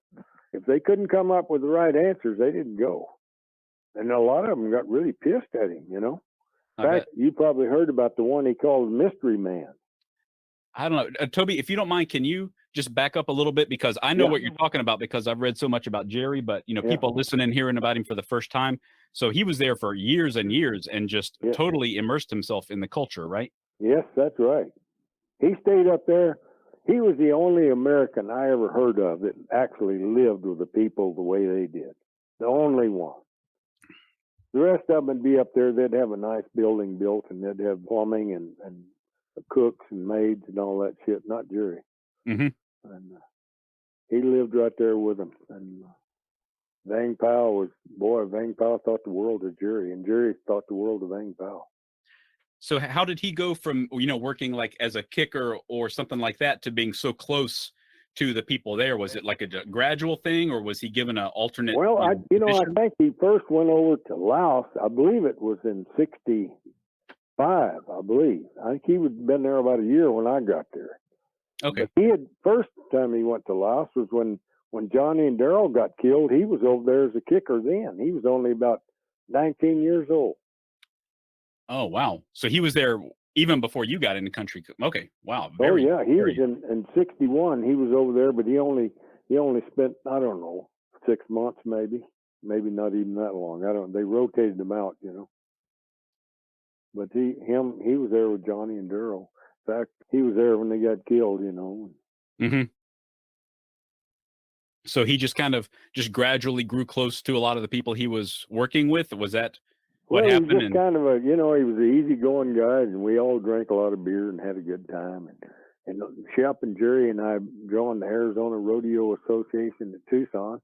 If they couldn't come up with the right answers, they didn't go. And a lot of them got really pissed at him, In fact, you probably heard about the one he called Mystery Man. I don't know. Toby, if you don't mind, can you just back up a little bit? Because I know what you're talking about because I've read so much about Jerry, but, people listening, hearing about him for the first time. So he was there for years and years and just totally immersed himself in the culture, right? Yes, that's right. He stayed up there. He was the only American I ever heard of that actually lived with the people the way they did. The only one. The rest of them would be up there. They'd have a nice building built, and they'd have plumbing and cooks and maids and all that shit. Not Jerry. Mm-hmm. And he lived right there with them. And Vang Pao Vang Pao thought the world of Jerry, and Jerry thought the world of Vang Pao. So how did he go from, working like as a kicker or something like that to being so close to the people there? Was it like a gradual thing, or was he given an alternate? Well, I think he first went over to Laos. I believe it was in '65. I believe. I think he had been there about a year when I got there. Okay. But first time he went to Laos was when Johnny and Daryl got killed. He was over there as a kicker then. He was only about 19 years old. Oh, wow. So he was there even before you got into country. Okay. Wow. Oh yeah, he was in '61. He was over there, but he only spent, I don't know, 6 months maybe not even that long. They rotated him out, But he was there with Johnny and Daryl. In fact, he was there when they got killed, Mm-hmm. So he just kind of gradually grew close to a lot of the people he was working with. Was that what happened? He was just kind of he was an easygoing guy, and we all drank a lot of beer and had a good time. And Shep and Jerry and I joined the Arizona Rodeo Association at Tucson.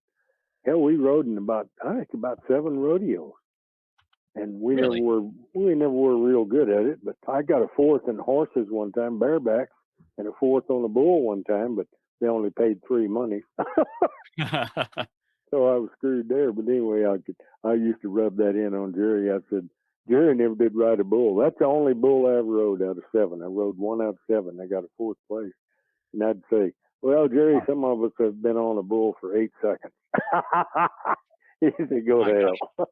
Hell, we rode in about 7 rodeos, and we never were real good at it. But I got a 4th in horses one time, barebacks, and a 4th on a bull one time, but they only paid 3 money. So I was screwed there. But anyway, I used to rub that in on Jerry. I said, Jerry never did ride a bull. That's the only bull I ever rode out of 7. I rode 1 out of 7. I got a 4th place. And I'd say, well, Jerry, some of us have been on a bull for 8 seconds. He said, go to hell.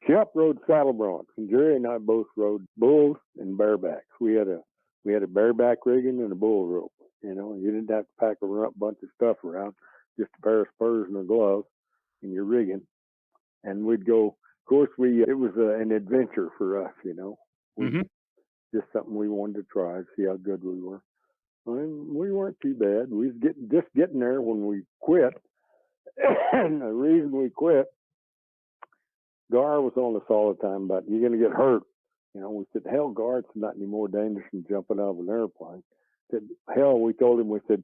Shep rode saddle broncs, and Jerry and I both rode bulls and barebacks. We had a bareback rigging and a bull rope. You didn't have to pack a bunch of stuff around, just a pair of spurs and a glove, and your rigging. And we'd go. Of course, it was an adventure for us. Mm-hmm. Just something we wanted to try, see how good we were. And we weren't too bad. We was just getting there when we quit. And the reason we quit, Gar was on us all the time about, you're going to get hurt. We said, hell, Gar, it's not any more dangerous than jumping out of an airplane. Said, hell, we told him, we said,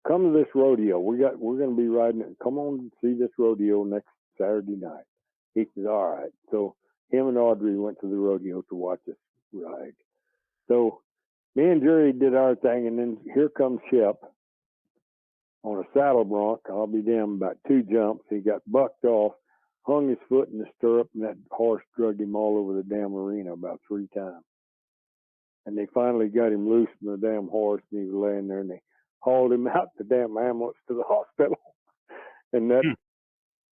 come to this rodeo. We're going to be riding it. Come on and see this rodeo next Saturday night. He said, all right. So him and Audrey went to the rodeo to watch us ride. So me and Jerry did our thing, and then here comes Shep on a saddle bronc. I'll be damned, about 2 jumps. He got bucked off, hung his foot in the stirrup, and that horse dragged him all over the damn arena about 3 times. And they finally got him loose from the damn horse, and he was laying there, and they hauled him out the damn ambulance to the hospital. And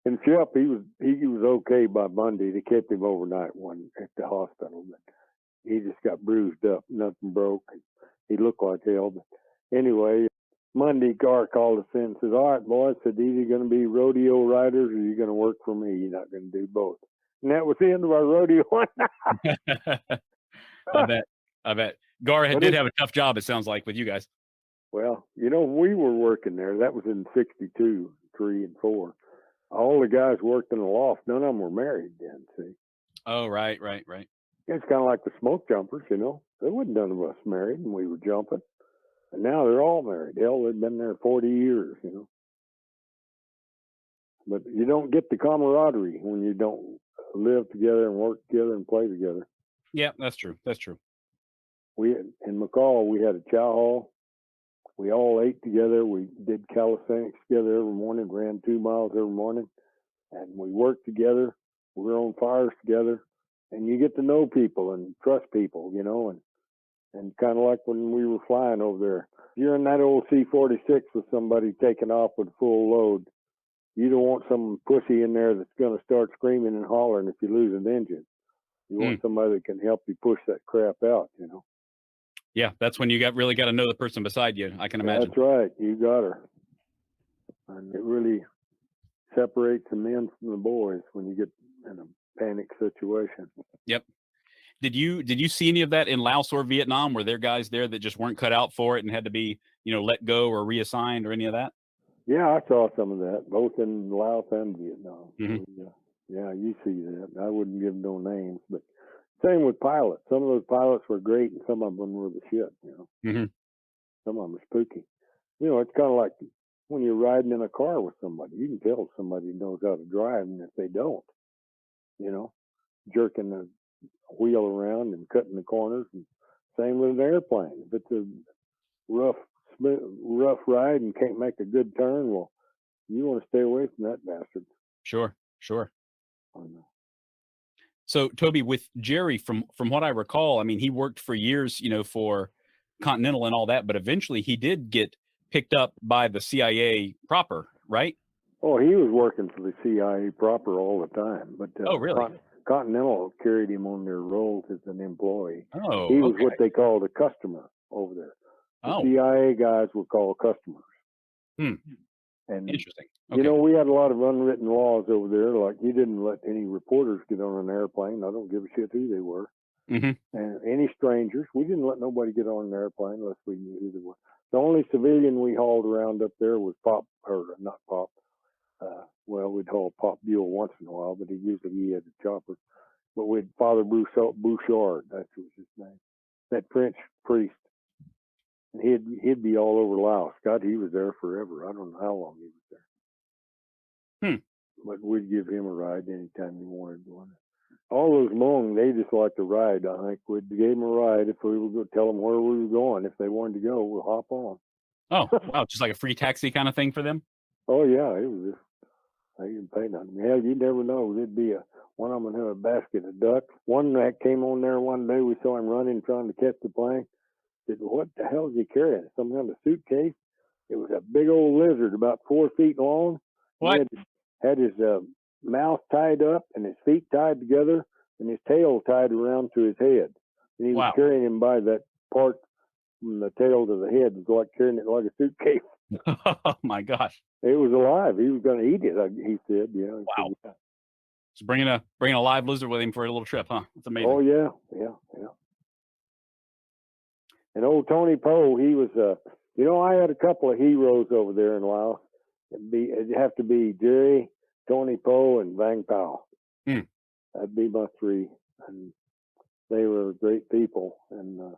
and Shep, he was okay by Monday. They kept him overnight at the hospital, but he just got bruised up, nothing broke. He looked like hell. But anyway, Monday, Gar called us in and said, all right, boys, said, either going to be rodeo riders or you're going to work for me. You're not going to do both. And that was the end of our rodeo. I bet. Gar did have a tough job, it sounds like, with you guys. Well, we were working there. That was in '62, 3 and 4. All the guys worked in the loft. None of them were married then, see. Oh, right. It's kind of like the smoke jumpers, There wasn't none of us married, and we were jumping. And now they're all married. Hell, they've been there 40 years, But you don't get the camaraderie when you don't live together and work together and play together. Yeah, that's true. In McCall, we had a chow hall. We all ate together. We did calisthenics together every morning, ran 2 miles every morning, and we worked together. We were on fires together, and you get to know people and trust people, and kind of like when we were flying over there. You're in that old C-46 with somebody taking off with full load. You don't want some pussy in there that's going to start screaming and hollering if you lose an engine. You want somebody that can help you push that crap out, Yeah, that's when you really got to know the person beside you, I can imagine. That's right. You got her. And it really separates the men from the boys when you get in a panic situation. Yep. Did you see any of that in Laos or Vietnam? Were there guys there that just weren't cut out for it and had to be, let go or reassigned or any of that? Yeah, I saw some of that, both in Laos and Vietnam. Mm-hmm. So, yeah, you see that. I wouldn't give no names, but same with pilots. Some of those pilots were great, and some of them were the shit. Mm-hmm. Some of them are spooky. It's kind of like when you're riding in a car with somebody. You can tell if somebody knows how to drive, and if they don't, jerking the wheel around and cutting the corners. And same with an airplane. If it's a rough ride and can't make a good turn, well, you want to stay away from that bastard. Sure. I know. So Toby, with Jerry, from what I recall, I mean, he worked for years, for Continental and all that, but eventually he did get picked up by the CIA proper, right? Oh, he was working for the CIA proper all the time, but oh, really? Continental carried him on their rolls as an employee. Oh, he was okay. what they called a customer over there. The Oh, CIA guys were called customers. And interesting. Okay. we had a lot of unwritten laws over there. Like you didn't let any reporters get on an airplane. I don't give a shit who they were. Mm-hmm. And any strangers, we didn't let nobody get on an airplane unless we knew who they were. The only civilian we hauled around up there was not Pop. Well, we'd haul Pop Buell once in a while, but he had a chopper. But we'd Father Bouchard, that was his name, that French priest. And he'd be all over Laos. God, he was there forever. I don't know how long he was there. But we'd give him a ride anytime he wanted one. All those Hmong, they just like to ride. I think we'd give them a ride if we were going to tell them where we were going. If they wanted to go, we'll hop on. Oh, wow. Just like a free taxi kind of thing for them? Oh, yeah. It was just, they didn't pay nothing. Hell, you never know. There'd be one of them would have a basket of ducks. One that came on there one day, we saw him running, trying to catch the plane. Said, what the hell is he carrying? Some kind of suitcase? It was a big old lizard about 4 feet long. What? He had his mouth tied up and his feet tied together and his tail tied around to his head. And he was carrying him by that part from the tail to the head. It was like carrying it like a suitcase. Oh, my gosh. It was alive. He was going to eat it, he said. Yeah. Wow. Said, yeah. Just bringing a live lizard with him for a little trip, huh? That's amazing. Oh, yeah. And old Tony Poe, he was, I had a couple of heroes over there in Laos. It'd have to be Jerry, Tony Poe, and Vang Pao. That'd be my three. And they were great people. And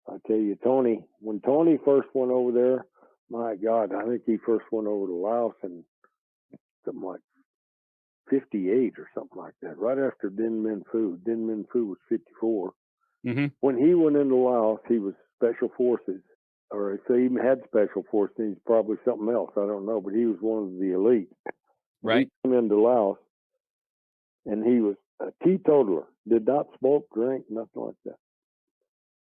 I tell you, when Tony first went over there, my God, I think he first went over to Laos in something like 58 or something like that, right after Dinh Minh Phu. Dinh Minh Phu was 54. Mm-hmm. When he went into Laos, he was Special Forces, or if he even had Special Forces, he's probably something else. I don't know, but he was one of the elite. Right. He came into Laos, and he was a teetotaler, did not smoke, drink, nothing like that.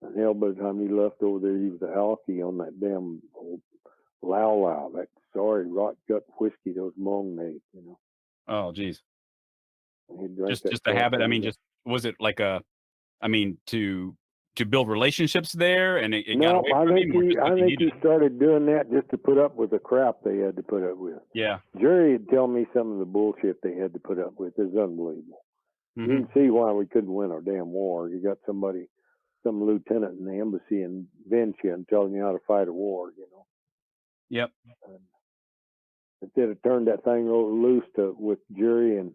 And hell, by the time he left over there, he was a alky on that damn old Lao, that sorry rot gut whiskey those Hmong made, Oh, geez. Just the a habit. I mean, just was it like to build relationships there, and it got away from him? I think he started doing that just to put up with the crap they had to put up with. Yeah. Jerry would tell me some of the bullshit they had to put up with. It's unbelievable. Mm-hmm. You can see why we couldn't win our damn war. You got some lieutenant in the embassy in Valencia and telling you how to fight a war, Yep. And if they'd have turned that thing loose with Jerry and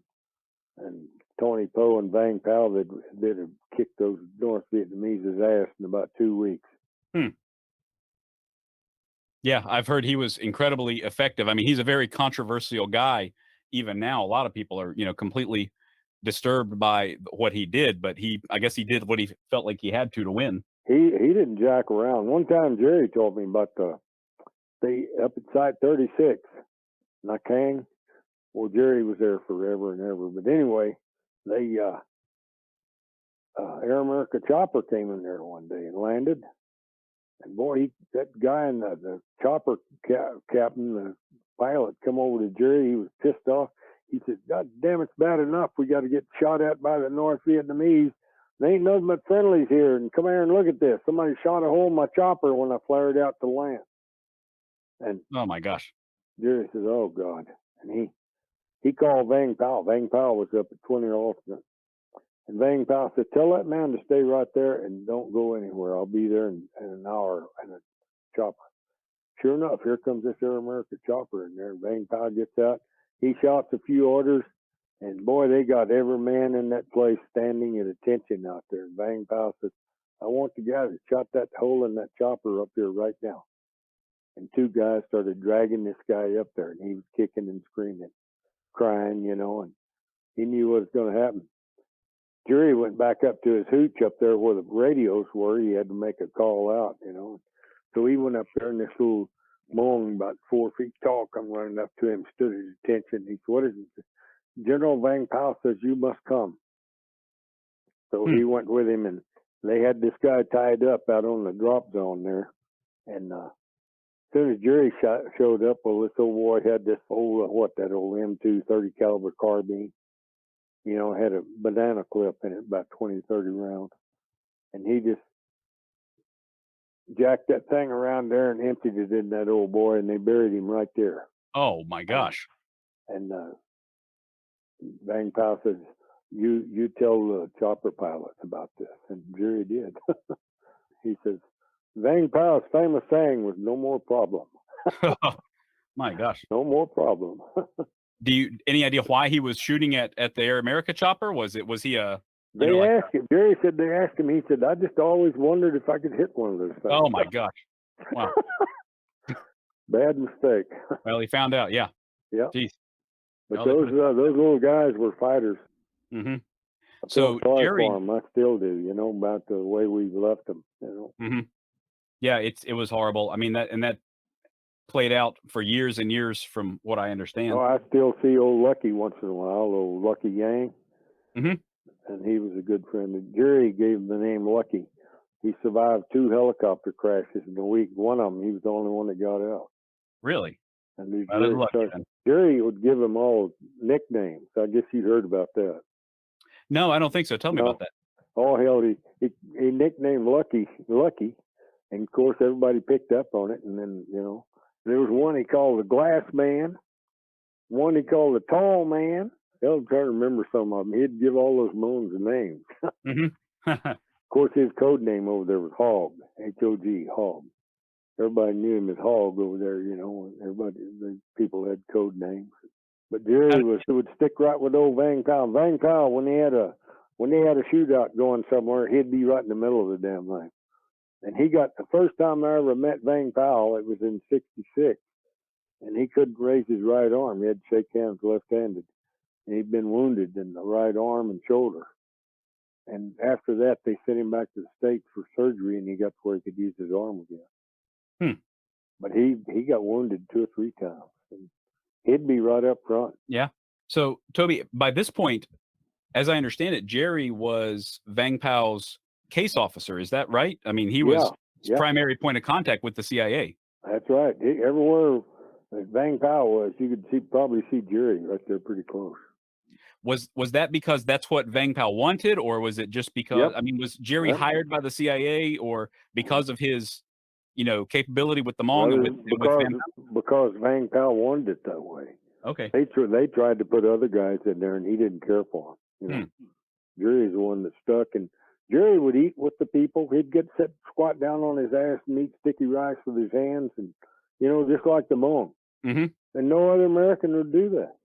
Tony Poe and Vang Pao, they'd have kicked those North Vietnamese' ass in about 2 weeks. Yeah, I've heard he was incredibly effective. I mean, he's a very controversial guy. Even now, a lot of people are, completely disturbed by what he did, but I guess he did what he felt like he had to win. He didn't jack around. One time, Jerry told me about they up at Site 36, Nha Khang. Well, Jerry was there forever and ever. But anyway, they Air America chopper came in there one day and landed. And boy, that guy in the chopper captain, the pilot, come over to Jerry. He was pissed off. He said, God damn, it's bad enough. We got to get shot at by the North Vietnamese. There ain't nothing but friendlies here. And come here and look at this. Somebody shot a hole in my chopper when I flared out to land. And oh my gosh. Jerry says, oh God. And he called Vang Pao. Vang Pao was up at 20 alternate. And Vang Pao said, tell that man to stay right there and don't go anywhere. I'll be there in an hour in a chopper. Sure enough, here comes this Air America chopper in there. Vang Pao gets out. He shouts a few orders, and boy, they got every man in that place standing at attention out there. And Vang Pao says, I want the guy to shot that hole in that chopper up there right now. And two guys started dragging this guy up there, and he was kicking and screaming, crying, and he knew what was going to happen. Jerry went back up to his hooch up there where the radios were. He had to make a call out, So he went up there, and this little Hmong, about 4 feet tall, come running up to him, stood at attention. He said, what is it? General Vang Pao says, you must come. So he went with him, and they had this guy tied up out on the drop zone there. And as soon as Jerry showed up, well, this old boy had this old, that old M2 30 caliber carbine. Had a banana clip in it, about 20, 30 rounds. And he just jacked that thing around there and emptied it in that old boy, and they buried him right there. Oh, my gosh. And Vang Pao says, you tell the chopper pilots about this. And Jerry did. He says, Vang Pao's famous saying was no more problem. My gosh. No more problem. Any idea why he was shooting at the Air America chopper? Was he a... Jerry said they asked him, he said, I just always wondered if I could hit one of those things. Oh my gosh. Wow. Bad mistake. Well, he found out, yeah. Yeah. Jeez. But those little guys were fighters. Mm-hmm. I so Jerry, for them. I still do, about the way we left them, Mm-hmm. Yeah, it was horrible. I mean, that played out for years and years from what I understand. Oh, I still see old Lucky once in a while, old Lucky Yang. Mm-hmm. And he was a good friend. And Jerry gave him the name Lucky. He survived 2 helicopter crashes in a week. One of them, he was the only one that got out. Really? And Lucky, Jerry would give them all nicknames. I guess you heard about that. No, I don't think so. Tell me about that. Oh, hell, he nicknamed Lucky. And, of course, everybody picked up on it. And then, there was one he called the Glass Man, one he called the Tall Man. I'm trying to remember some of them. He'd give all those moans a name. Mm-hmm. Of course, his code name over there was Hog, H-O-G, Hog. Everybody knew him as Hog over there, the people had code names. But Jerry would stick right with old Vang Pao. Vang Pao, when they had a shootout going somewhere, he'd be right in the middle of the damn thing. And he got the first time I ever met Vang Pao, it was in '66, and he couldn't raise his right arm. He had to shake hands left-handed. And he'd been wounded in the right arm and shoulder. And after that, they sent him back to the States for surgery, and he got to where he could use his arm again. But he got wounded 2 or 3 times. And he'd be right up front. Yeah. So, Toby, by this point, as I understand it, Jerry was Vang Pao's case officer. Is that right? I mean, he was his primary point of contact with the CIA. That's right. Everywhere Vang Pao was, you could probably see Jerry right there pretty close. Was that because that's what Vang Pao wanted, or was it just because, I mean, was Jerry hired by the CIA, or because of his, capability with the Hmong? Because Vang Pao wanted it that way. Okay. They tried to put other guys in there, and he didn't care for them. Jerry's the one that stuck, and Jerry would eat with the people. He'd get squat down on his ass and eat sticky rice with his hands, and just like the Hmong. Mm-hmm. And no other American would do that.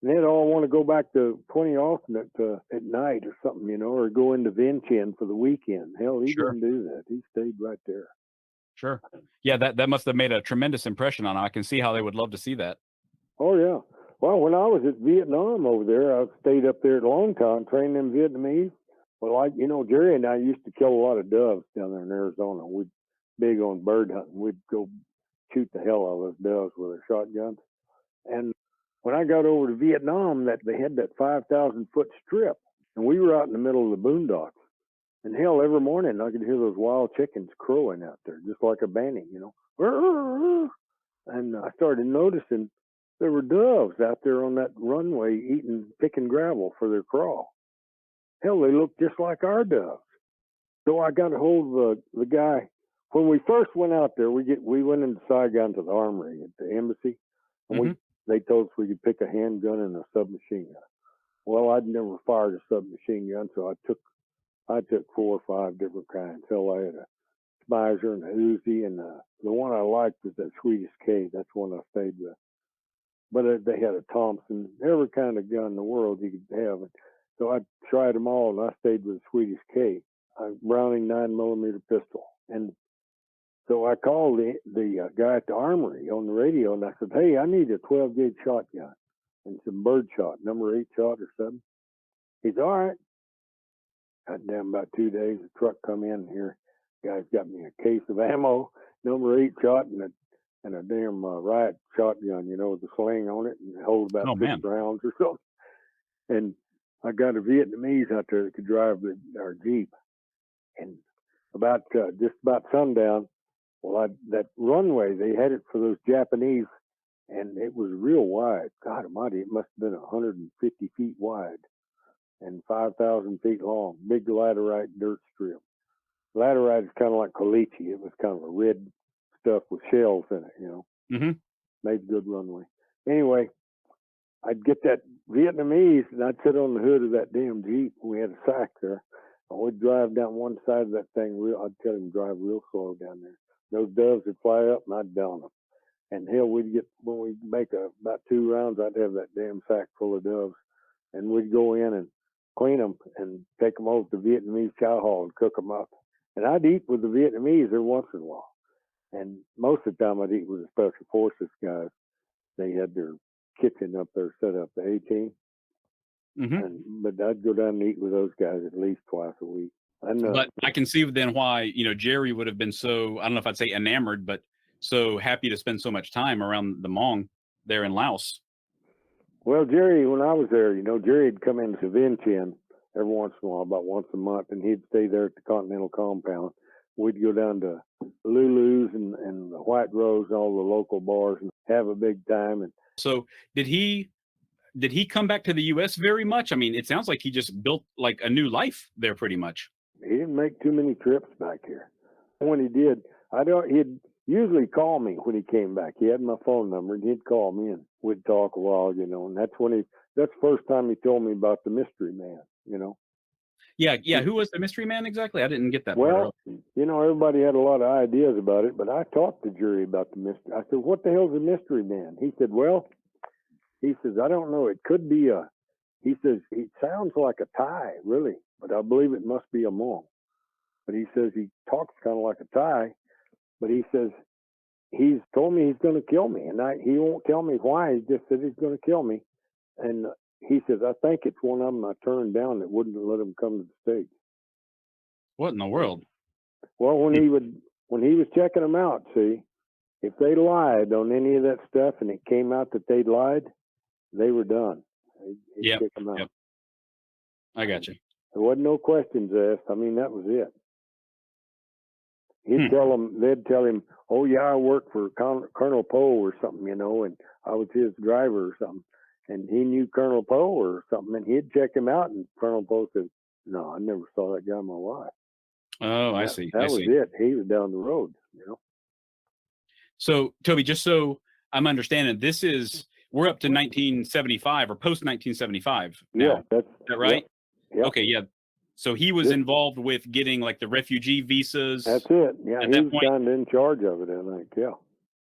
And they'd all want to go back to 20 alternate at night or something, or go into Vientiane for the weekend. Hell, he didn't do that. He stayed right there. Sure. Yeah, that must have made a tremendous impression on him. I can see how they would love to see that. Oh, yeah. Well, when I was at Vietnam over there, I stayed up there at Longtown training them Vietnamese. Well, Jerry and I used to kill a lot of doves down there in Arizona. We'd big on bird hunting. We'd go shoot the hell out of those doves with our shotguns. And when I got over to Vietnam, they had that 5,000-foot strip, and we were out in the middle of the boondocks. And hell, every morning I could hear those wild chickens crowing out there, just like a banning, And I started noticing there were doves out there on that runway picking gravel for their crawl. Hell, they looked just like our doves. So I got a hold of the guy. When we first went out there, we went into Saigon to the armory at the embassy, and they told us we could pick a handgun and a submachine gun. Well, I'd never fired a submachine gun, so I took 4 or 5 different kinds. Hell, I had a Spicer and a Uzi, and the one I liked was that Swedish K. That's one I stayed with. But they had a Thompson, every kind of gun in the world you could have. So I tried them all, and I stayed with the Swedish K, a Browning 9mm pistol. And so I called the guy at the armory on the radio, and I said, "Hey, I need a 12-gauge shotgun and some bird shot, number 8 shot or something." He's all right. Goddamn, about 2 days, the truck come in here. Guy's got me a case of ammo, number 8 shot, and a damn riot shotgun, with the sling on it, and it holds about 6 rounds or something. And I got a Vietnamese out there that could drive our Jeep. And just about sundown, well, that runway, they had it for those Japanese, and it was real wide. God almighty, it must have been 150 feet wide and 5,000 feet long. Big laterite dirt strip. Laterite is kind of like caliche. It was kind of a red stuff with shells in it, Mm-hmm. Made good runway. Anyway, I'd get that Vietnamese, and I'd sit on the hood of that damn Jeep. We had a sack there. I would drive down one side of that thing I'd tell him to drive real slow down there. Those doves would fly up, and I'd down them. And hell, when we make about 2 rounds, I'd have that damn sack full of doves. And we'd go in and clean them and take them over to the Vietnamese chow hall and cook them up. And I'd eat with the Vietnamese every once in a while. And most of the time I'd eat with the Special Forces guys. They had their kitchen up there set up, the A-team. Mm-hmm. But I'd go down and eat with those guys at least twice a week. But I can see then why, Jerry would have been so, I don't know if I'd say enamored, but so happy to spend so much time around the Hmong there in Laos. Well, Jerry, when I was there, Jerry'd come into Vientiane every once in a while, about once a month, and he'd stay there at the Continental compound. We'd go down to Lulu's and the White Rose and all the local bars and have a big time. And so did he come back to the U.S. very much? I mean, it sounds like he just built like a new life there pretty much. He didn't make too many trips back here. When he did, he'd usually call me when he came back. He had my phone number, and he'd call me, and we'd talk a while, and that's the first time he told me about the mystery man, Yeah. Who was the mystery man exactly? I didn't get that. Well, everybody had a lot of ideas about it, but I talked to Jerry about the mystery. I said, "What the hell's a mystery man?" He said, "I don't know. It could be he says, "It sounds like a Thai, really, but I believe it must be a Hmong." But he says he talks kind of like a Thai, but he says he's told me he's going to kill me, and he won't tell me why. He just said he's going to kill me, and he says, "I think it's one of them I turned down that wouldn't let him come to the States." What in the world? Well, when he was checking them out, see, if they lied on any of that stuff and it came out that they'd lied, they were done. He'd kick them out. Yep. I got you. There wasn't no questions asked. I mean, that was it. They'd tell him, "Oh yeah, I work for Colonel Poe or something, and I was his driver or something." And he knew Colonel Poe or something, and he'd check him out, and Colonel Poe said, "No, I never saw that guy in my life." Oh, I see. That was it. He was down the road, So, Toby, just so I'm understanding, we're up to 1975 or post 1975 now. Yeah, is that right? Yep. Okay, yeah. So he was involved with getting like the refugee visas. That's it. Yeah, he was kind of in charge of it, I think. Yeah.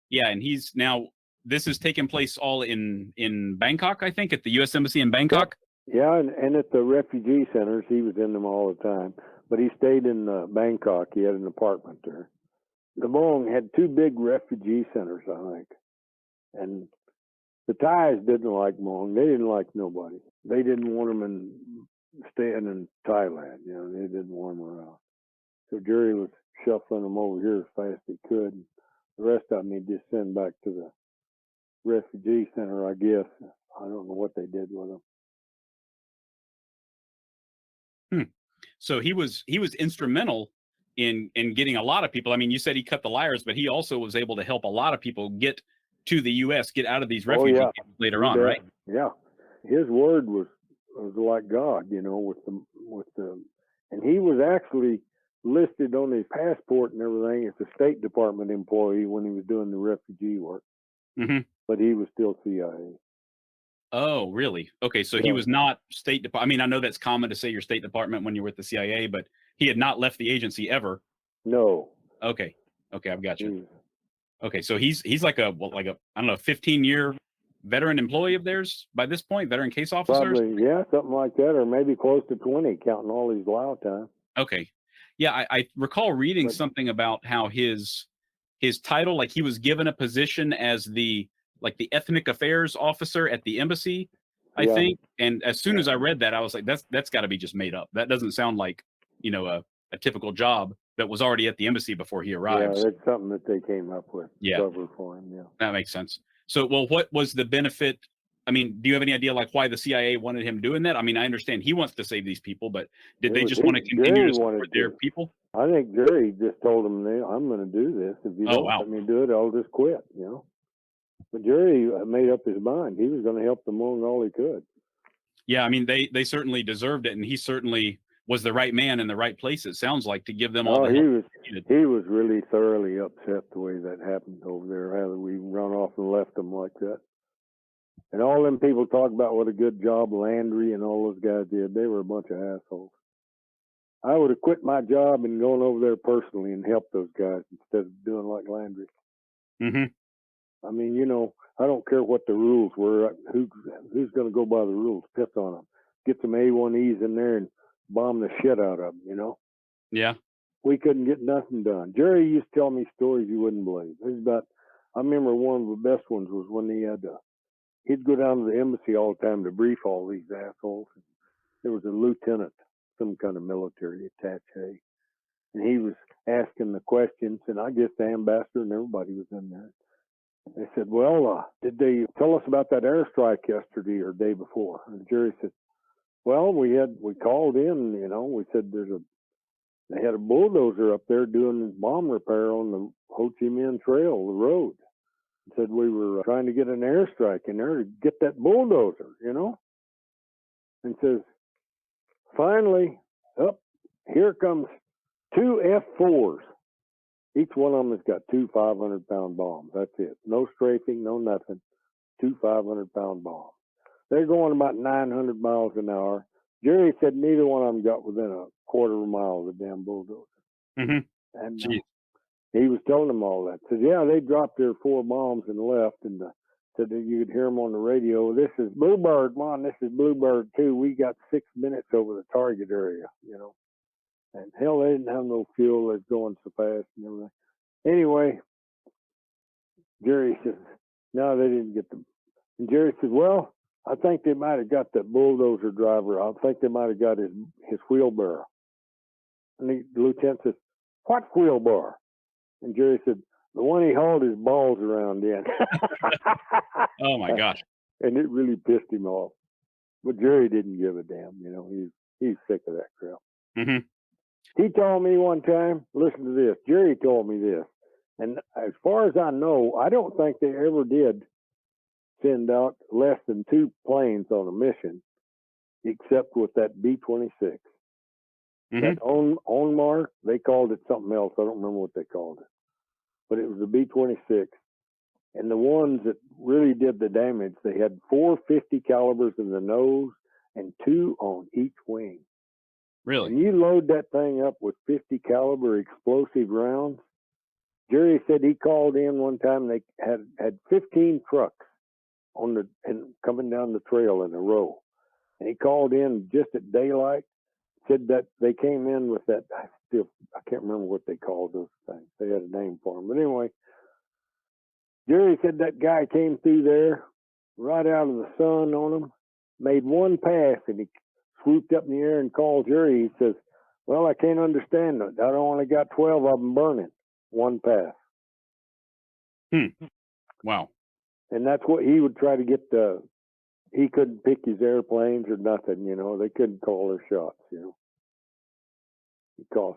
Yeah, and he's now. This has taken place all in Bangkok, I think, at the U.S. Embassy in Bangkok. Yeah, and at the refugee centers, he was in them all the time. But he stayed in Bangkok. He had an apartment there. The Hmong had 2 big refugee centers, I think. And the Thais didn't like Hmong. They didn't like nobody. They didn't want them staying in Thailand. They didn't want them around. So Jerry was shuffling them over here as fast as he could. And the rest of them he'd just send back to the refugee center, I guess. I don't know what they did with them. So he was instrumental in getting a lot of people. I mean, you said he cut the liars, but he also was able to help a lot of people get to the U.S., get out of these refugee camps later on, right? Yeah, his word was like God, and he was actually listed on his passport and everything as a State Department employee when he was doing the refugee work. Mm-hmm. But he was still CIA. Oh, really? Okay, so he Yeah. was not State Department. I mean, I know that's common to say your State Department when you're with the CIA, but he had not left the agency ever. No. Okay. Okay, I've got you. He, Okay, so he's like a well, like a I don't know, 15-year veteran employee of theirs by this point, veteran case officers. probably, yeah, something like that, or maybe close to 20, counting all his Lao time. Okay. Yeah, I recall reading But something about how his title, like he was given a position as the like the ethnic affairs officer at the embassy, I yeah, think. And as soon yeah, as I read that, I was like, that's got to be just made up. That doesn't sound like a typical job that was already at the embassy before he yeah, arrives. that's something that they came up with to Yeah, cover for him. Yeah. that makes sense. So, well, what was the benefit? I mean, do you have any idea like why the CIA wanted him doing that? I mean, I understand he wants to save these people, but did It they was just want to continue Jerry to support wanted their to. people? I think Jerry just told him, I'm going to do this. If you Oh, don't wow. let me do it, I'll just quit, But Jerry made up his mind. He was going to help the Hmong all he could. Yeah, I mean, they certainly deserved it, and he certainly was the right man in the right place. It sounds like to give them all Oh, the help they needed. he was really thoroughly upset the way that happened over there, how we run off and left them like that. And all them people talk about what a good job Landry and all those guys did. They were a bunch of assholes. I would have quit my job and gone over there personally and helped those guys instead of doing like Landry. Hmm. I mean, I don't care what the rules were. Who's going to go by the rules? Piss on them. Get some A1Es in there and bomb the shit out of them, Yeah. We couldn't get nothing done. Jerry used to tell me stories you wouldn't believe. I remember one of the best ones was when he'd go down to the embassy all the time to brief all these assholes. There was a lieutenant, some kind of military attaché, and he was asking the questions, and I guess the ambassador and everybody was in there. They said, well, did they tell us about that airstrike yesterday or day before? And Jerry said, well, we called in, we said they had a bulldozer up there doing bomb repair on the Ho Chi Minh Trail, the road. Said we were trying to get an airstrike in there to get that bulldozer, and says, finally, here comes two F4s. Each one of them has got two 500-pound bombs. That's it. No strafing, no nothing. Two 500-pound bombs. They're going about 900 miles an hour. Jerry said neither one of them got within a quarter of a mile of the damn bulldozer. Hmm. And Jeez. he was telling them all that. Said, yeah, they dropped their 4 bombs and left, and said that you could hear them on the radio. This is Bluebird, Mom. This is Bluebird 2. We got 6 minutes over the target area, And hell, they didn't have no fuel. They're going so fast and everything. Anyway, Jerry says, no, they didn't get them. And Jerry said, well, I think they might have got that bulldozer driver. I think they might have got his wheelbarrow. And the lieutenant says, what wheelbarrow? And Jerry said, the one he hauled his balls around in. Oh my gosh. And it really pissed him off. But Jerry didn't give a damn, he's sick of that crap. Hmm. He told me one time, listen to this, Jerry told me this. And as far as I know, I don't think they ever did send out less than 2 planes on a mission, except with that B-26. Hmm. That Onmar, they called it something else. I don't remember what they called it. But it was the B-26. And the ones that really did the damage, they had 4 50 calibers in the nose and 2 on each wing. Really? And you load that thing up with 50 caliber explosive rounds. Jerry said he called in one time. They had 15 trucks and coming down the trail in a row. And he called in just at daylight. Said that they came in with that. I can't remember what they called those things. They had a name for them. But anyway, Jerry said that guy came through there right out of the sun on him, made one pass, and he swooped up in the air and called Jerry. He says, well, I can't understand it. I only got 12 of them burning. One pass. Wow. And that's what he would try to get he couldn't pick his airplanes or nothing, They couldn't call their shots, He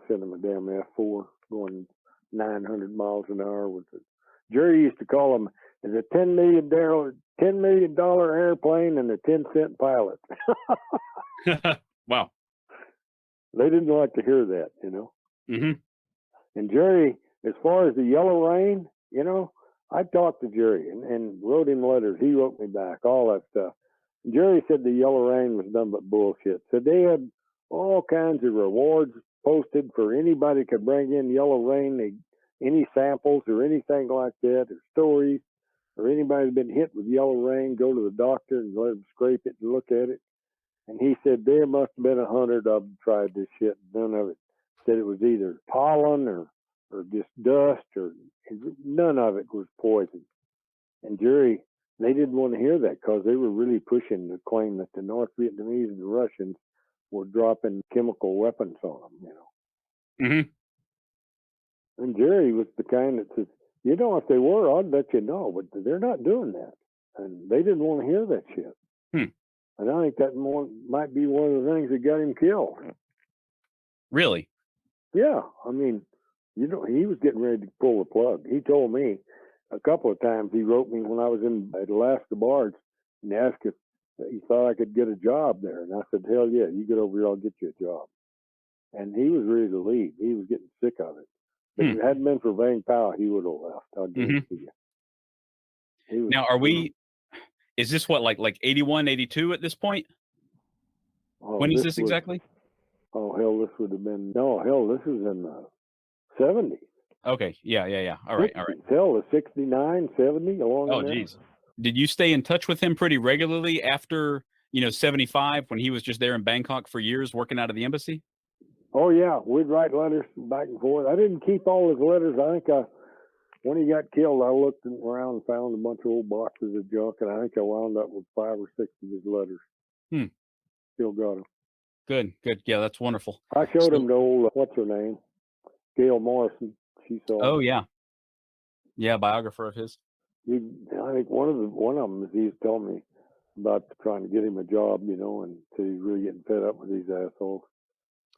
sent them a damn F4 going 900 miles an hour with it. Jerry used to call them as a $10 million airplane and a 10-cent pilot. Wow. They didn't like to hear that, Hmm. And Jerry, as far as the yellow rain, I talked to Jerry and wrote him letters. He wrote me back, all that stuff. Jerry said the yellow rain was nothing but bullshit. Said they had all kinds of rewards posted for anybody could bring in yellow rain, any samples or anything like that, or stories, or anybody had been hit with yellow rain, go to the doctor and let them scrape it and look at it. And he said there must have been 100 of them tried this shit. None of it said it was either pollen or just dust, or none of it was poison. And Jerry, they didn't want to hear that because they were really pushing the claim that the North Vietnamese and the Russians were dropping chemical weapons on them, Mm-hmm. And Jerry was the kind that says, if they were, I'd let you know, but they're not doing that. And they didn't want to hear that shit. And I think that might be one of the things that got him killed. Really? Yeah. I mean, he was getting ready to pull the plug. He told me a couple of times, he wrote me when I was at Alaska Barge and asked if he thought I could get a job there. And I said, hell yeah, you get over here, I'll get you a job. And he was ready to leave. He was getting sick of it. But if it hadn't been for Vang Pao, he would have left. I'll guarantee you. Now, is this what, like 81, 82 at this point? When is this exactly? Oh, hell, this would have been, this is in the 70s. Okay, yeah. All right. Hell, the 69, 70, along Oh, geez. Did you stay in touch with him pretty regularly after, 75, when he was just there in Bangkok for years working out of the embassy? Oh, yeah. We'd write letters back and forth. I didn't keep all his letters. I think when he got killed, I looked around and found a bunch of old boxes of junk, and I think I wound up with 5 or 6 of his letters. Still got them. Good. Yeah, that's wonderful. I showed him to old, what's her name? Gail Morrison. She saw him. Oh, yeah. Yeah, biographer of his. I think one of them is he was telling me about trying to get him a job, and so he's really getting fed up with these assholes.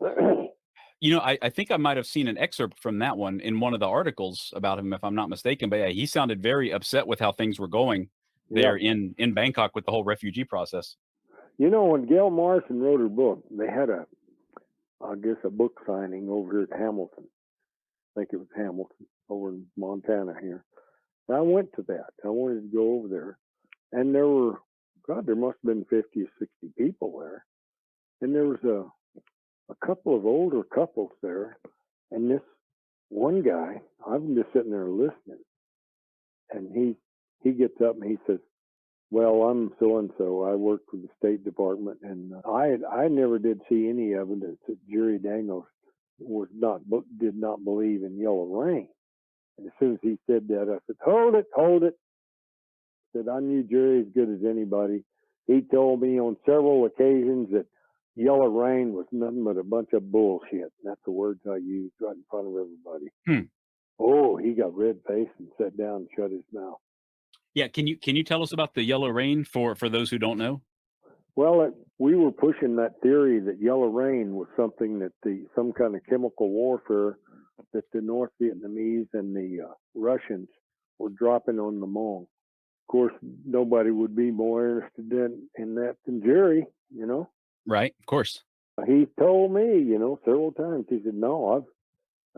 I think I might have seen an excerpt from that one in one of the articles about him, if I'm not mistaken. But yeah, he sounded very upset with how things were going there in Bangkok with the whole refugee process. When Gail Morrison wrote her book, they had a book signing over here at Hamilton. I think it was Hamilton over in Montana here. And I went to that. I wanted to go over there. And there must have been 50 or 60 people there. And there was a couple of older couples there. And this one guy, I'm just sitting there listening. And he gets up and he says, well, I'm so-and-so. I work for the State Department. And I never did see any evidence that Jerry Daniels did not believe in yellow rain. And as soon as he said that, I said, hold it. I said, I knew Jerry as good as anybody. He told me on several occasions that yellow rain was nothing but a bunch of bullshit. And that's the words I used right in front of everybody. Oh, he got red-faced and sat down and shut his mouth. Yeah, can you tell us about the yellow rain for those who don't know? Well, we were pushing that theory that yellow rain was something that some kind of chemical warfare that the North Vietnamese and the Russians were dropping on the Hmong. Of course, nobody would be more interested in that than Jerry, Right, of course. He told me, several times. He said, no,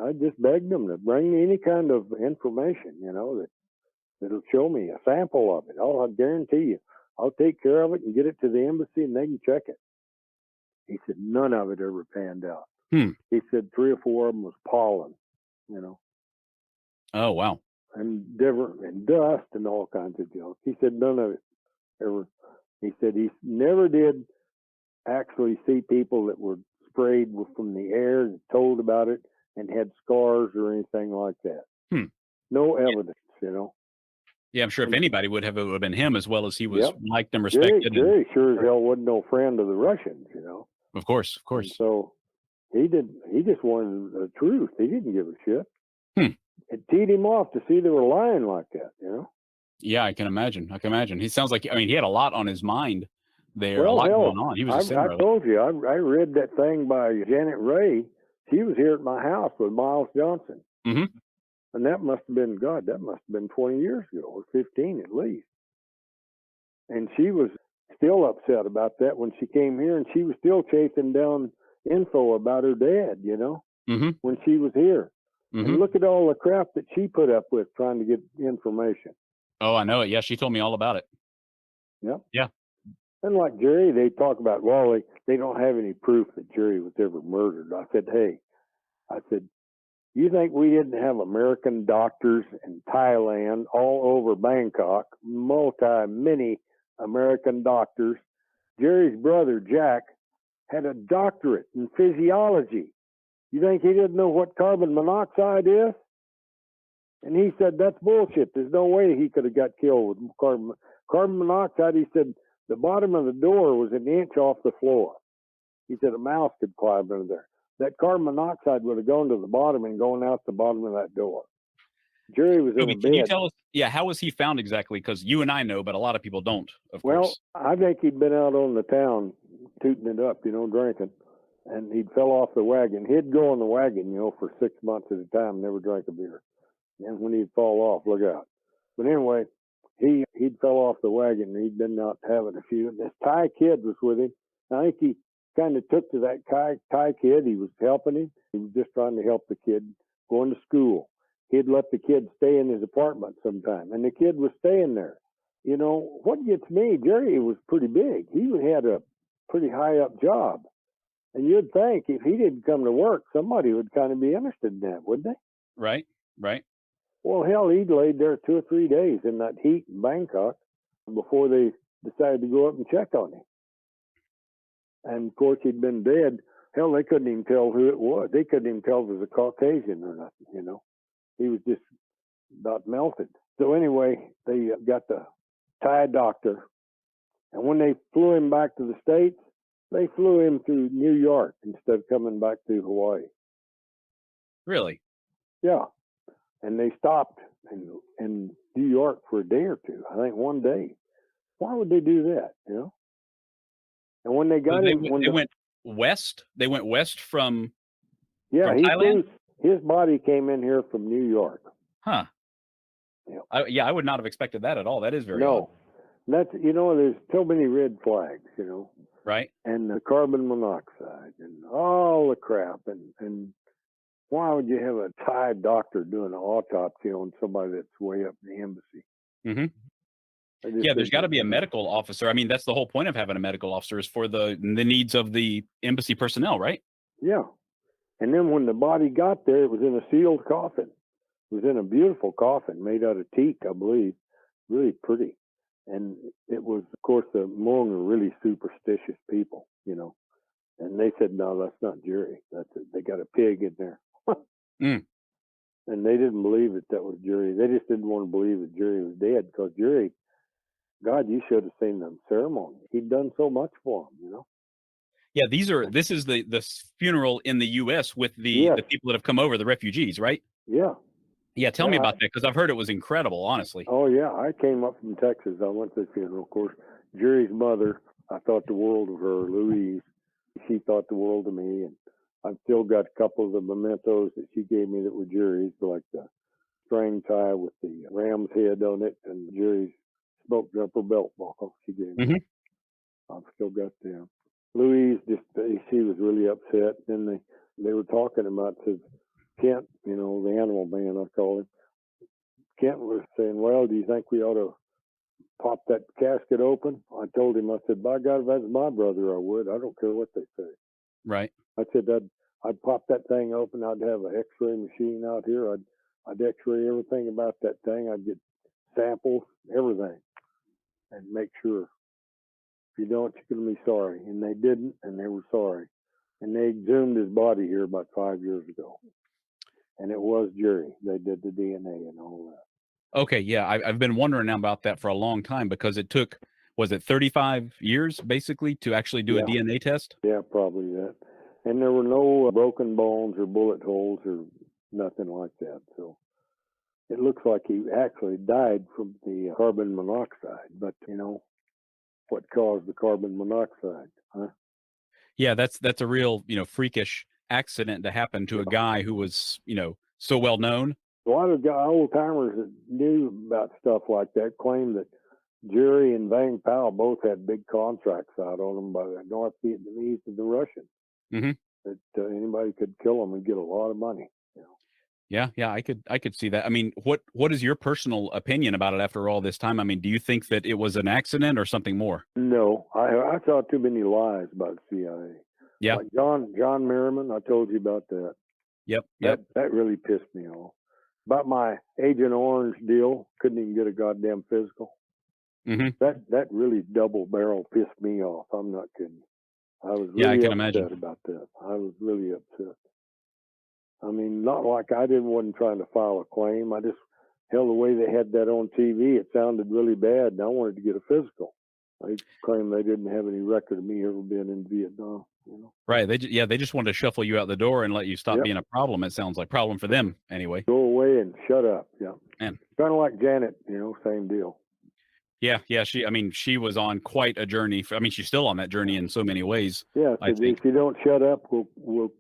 I just begged them to bring me any kind of information, that'll show me a sample of it. I guarantee you, I'll take care of it and get it to the embassy and they can check it. He said, none of it ever panned out. He said 3 or 4 of them was pollen, Oh, wow. And dust and all kinds of junk. He said none of it ever. He said he never did actually see people that were sprayed from the air that told about it and had scars or anything like that. No evidence, Yeah, I'm sure if anybody it would have been him, as well as he was liked and respected. Jerry sure as hell wasn't no friend of the Russians, Of course. And so he just wanted the truth. He didn't give a shit. It teed him off to see they were lying like that, Yeah, I can imagine. He sounds like, he had a lot on his mind there, well, a lot hell, going on. He was I told you, I read that thing by Janet Ray. She was here at my house with Miles Johnson. And that must have been 20 years ago, or 15 at least. And she was still upset about that when she came here, and she was still chasing down info about her dad, when she was here. And look at all the crap that she put up with trying to get information. Oh, I know it. Yeah, she told me all about it. Yep. Yeah. And like Jerry, they talk about, well, they don't have any proof that Jerry was ever murdered. I said, hey, I said, you think we didn't have American doctors in Thailand, all over Bangkok, many American doctors? Jerry's brother, Jack, had a doctorate in physiology. You think he didn't know what carbon monoxide is? And he said, that's bullshit. There's no way he could have got killed with carbon monoxide. He said, the bottom of the door was an inch off the floor. He said a mouse could climb under there. That carbon monoxide would have gone to the bottom and gone out the bottom of that door. Jerry was in a bed. Can you tell us, how was he found exactly? Because you and I know, but a lot of people don't, of course. Well, I think he'd been out on the town tooting it up, drinking. And he'd fell off the wagon. He'd go on the wagon, for 6 months at a time, never drank a beer. And when he'd fall off, look out. But anyway, he'd fell off the wagon and he'd been out having a few. And this Thai kid was with him. I think he kind of took to that Thai kid. He was helping him. He was just trying to help the kid going to school. He'd let the kid stay in his apartment sometime. And the kid was staying there. What gets me, Jerry was pretty big. He had a pretty high up job. And you'd think if he didn't come to work, somebody would kind of be interested in that, wouldn't they? Right. Well, hell, he'd laid there 2 or 3 days in that heat in Bangkok before they decided to go up and check on him. And, of course, he'd been dead. Hell, they couldn't even tell who it was. They couldn't even tell if it was a Caucasian or nothing, He was just about melted. So anyway, they got the Thai doctor. And when they flew him back to the States, they flew him to New York instead of coming back to Hawaii. Really? Yeah. And they stopped in New York for a day or two. I think 1 day. Why would they do that? And when they got him, they went west. They went west from. Yeah, from Thailand? His body came in here from New York. Huh. Yeah. I would not have expected that at all. That is very odd. That's there's so many red flags, Right. And the carbon monoxide and all the crap and why would you have a Thai doctor doing an autopsy on somebody that's way up in the embassy? Mm-hmm. Yeah, there's got to be a medical officer. I mean, that's the whole point of having a medical officer is for the needs of the embassy personnel, right? Yeah. And then when the body got there, it was in a sealed coffin. It was in a beautiful coffin made out of teak, I believe. Really pretty. And it was, of course, the Hmong are really superstitious people, And they said, no, that's not Jerry. They got a pig in there. Mm. And they didn't believe that was Jerry. They just didn't want to believe that Jerry was dead because Jerry, God, you should have seen the ceremony. He'd done so much for him, Yeah, this is the funeral in the U.S. with the people that have come over, the refugees, right? Yeah. Yeah, tell me about that because I've heard it was incredible, honestly. Oh, yeah. I came up from Texas. I went to the funeral. Of course, Jerry's mother, I thought the world of her, Louise. She thought the world of me. And I've still got a couple of the mementos that she gave me that were Jerry's, like the string tie with the ram's head on it and Jerry's smoke jumper belt buckle she gave me. I've still got them. Louise, she was really upset. Then they were talking about, says, Kent, the animal man, I call him. Kent was saying, well, do you think we ought to pop that casket open? I told him, I said, by God, if that's my brother, I would. I don't care what they say. Right. I said, I'd pop that thing open. I'd have an x-ray machine out here. I'd x-ray everything about that thing. I'd get samples, everything, and make sure. If you don't, you're going to be sorry. And they didn't, and they were sorry. And they exhumed his body here about 5 years ago. And it was Jerry. They did the DNA and all that. Okay, yeah, I've been wondering now about that for a long time because it took, was it 35 years basically to actually do a DNA test? Yeah, probably that. And there were no broken bones or bullet holes or nothing like that. So it looks like he actually died from the carbon monoxide. But, what caused the carbon monoxide, huh? Yeah, that's a real, freakish accident to happen to a guy who was, so well known. A lot of old timers that knew about stuff like that claimed that Jerry and Vang Pao both had big contracts out on them by the North Vietnamese and the Russians. Mm-hmm. That anybody could kill them and get a lot of money. Yeah, yeah, I could see that. I mean, what is your personal opinion about it after all this time? I mean, do you think that it was an accident or something more? No, I saw too many lies about the CIA. Yeah. Like John Merriman, I told you about that. Yep. Yep. That really pissed me off. About my Agent Orange deal, couldn't even get a goddamn physical. Hmm. That really double barrel pissed me off. I'm not kidding. I was Yeah, I really can imagine. upset about that. I was really upset. I mean, not like wasn't trying to file a claim. I just, hell, the way they had that on TV, it sounded really bad, and I wanted to get a physical. They claimed they didn't have any record of me ever being in Vietnam. You know. Right. They just wanted to shuffle you out the door and let you stop Yep. being a problem. It sounds like problem for them anyway. Go away and shut up. Yeah. Man. Kind of like Janet, you know, same deal. Yeah, yeah. She was on quite a journey. I mean, she's still on that journey in so many ways. Yeah. I think. If you don't shut up, we'll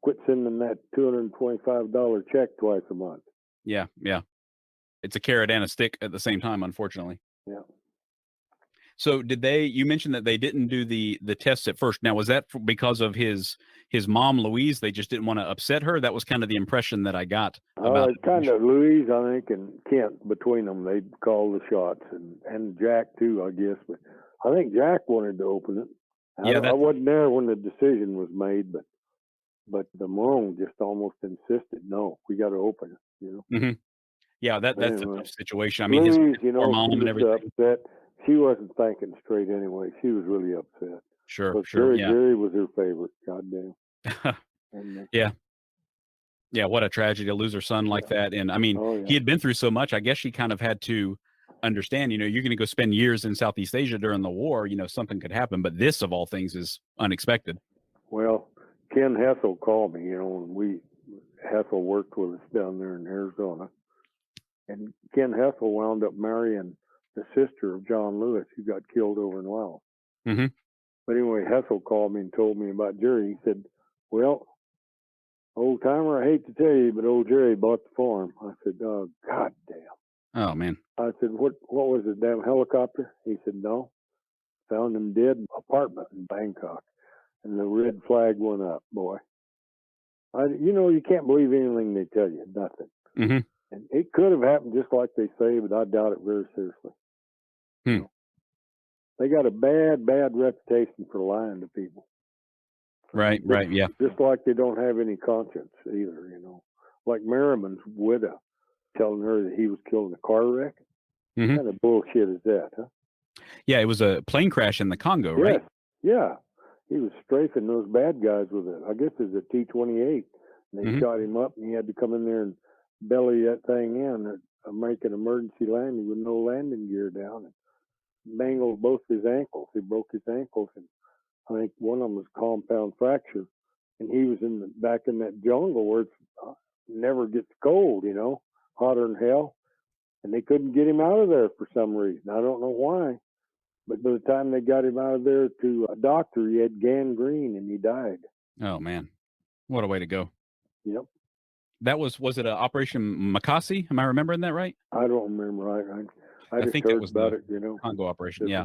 quit sending that $225 check twice a month. Yeah, yeah. It's a carrot and a stick at the same time, unfortunately. Yeah. So you mentioned that they didn't do the tests at first. Now, was that because of his mom, Louise? They just didn't want to upset her? That was kind of the impression that I got about it. Kind of Louise, I think, and Kent, between them, they'd call the shots, and Jack too, I guess. But I think Jack wanted to open it. I wasn't there when the decision was made, but the Hmong just almost insisted, no, we got to open it, you know. Mm-hmm. Yeah, that's anyway, a tough situation. I mean, Louise, his mom and everything. Upset. She wasn't thinking straight anyway. She was really upset. Sure, But sure. Jerry was her favorite. Goddamn. Yeah. Yeah, what a tragedy to lose her son like that. And I mean, he had been through so much. I guess she kind of had to understand, you're going to go spend years in Southeast Asia during the war, something could happen. But this, of all things, is unexpected. Well, Ken Hessel called me, and Hessel worked with us down there in Arizona. And Ken Hessel wound up marrying the sister of John Lewis, who got killed over in Laos. Mm-hmm. But anyway, Hessel called me and told me about Jerry. He said, well, old timer, I hate to tell you, but old Jerry bought the farm. I said, oh, goddamn. Oh, man. I said, what was it, damn helicopter? He said, no. Found him dead in an apartment in Bangkok. And the red flag went up, boy. You can't believe anything they tell you, nothing. Mm-hmm. And it could have happened just like they say, but I doubt it very seriously. They got a bad reputation for lying to people. Right, yeah. Just like they don't have any conscience either, Like Merriman's widow telling her that he was killed in a car wreck. Mm-hmm. What kind of bullshit is that, huh? Yeah, it was a plane crash in the Congo, right? Yeah. He was strafing those bad guys with I guess it was a T-28. And they shot him up, and he had to come in there and belly that thing in and make an emergency landing with no landing gear down, and mangled both his ankles. He broke his ankles, and I think one of them was compound fracture. And he was back in that jungle where it never gets cold, hotter than hell. And they couldn't get him out of there for some reason. I don't know why. But by the time they got him out of there to a doctor, he had gangrene and he died. Oh, man. What a way to go. Yep. That was it Operation Makasi? Am I remembering that right? I don't remember. I just think heard it was about the it, Congo operation. Yeah.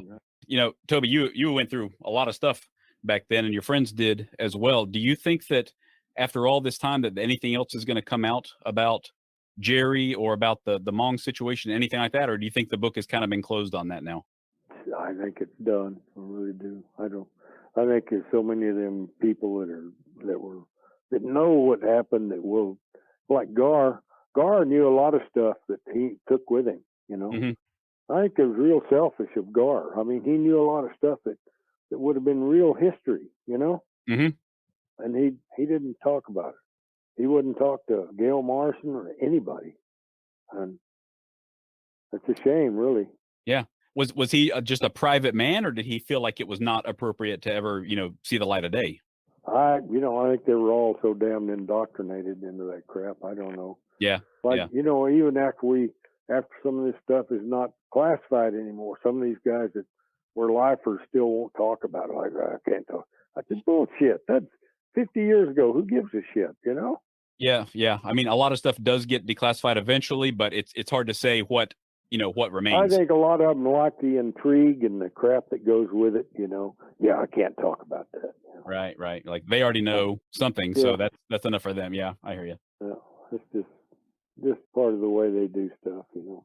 Toby, you went through a lot of stuff back then, and your friends did as well. Do you think that after all this time that anything else is going to come out about Jerry or about the Hmong situation, anything like that? Or do you think the book has kind of been closed on that now? I think it's done. I really do. I think there's so many of them people that know what happened that will, like Gar knew a lot of stuff that he took with him, Mm-hmm. I think it was real selfish of Gar. I mean, he knew a lot of stuff that would have been real history, Mm-hmm. And he didn't talk about it. He wouldn't talk to Gail Morrison or anybody. And it's a shame, really. Yeah. Was he just a private man, or did he feel like it was not appropriate to ever, see the light of day? I think they were all so damn indoctrinated into that crap. I don't know. Yeah. Even after some of this stuff is not classified anymore, some of these guys that were lifers still won't talk about it. Like, I can't talk. I said, bullshit. That's 50 years ago. Who gives a shit, Yeah. I mean, a lot of stuff does get declassified eventually, but it's hard to say what remains. I think a lot of them like the intrigue and the crap that goes with it, Yeah, I can't talk about that. Right. Like they already know something, so that's enough for them. Yeah, I hear you. Yeah, it's just just part of the way they do stuff, you know.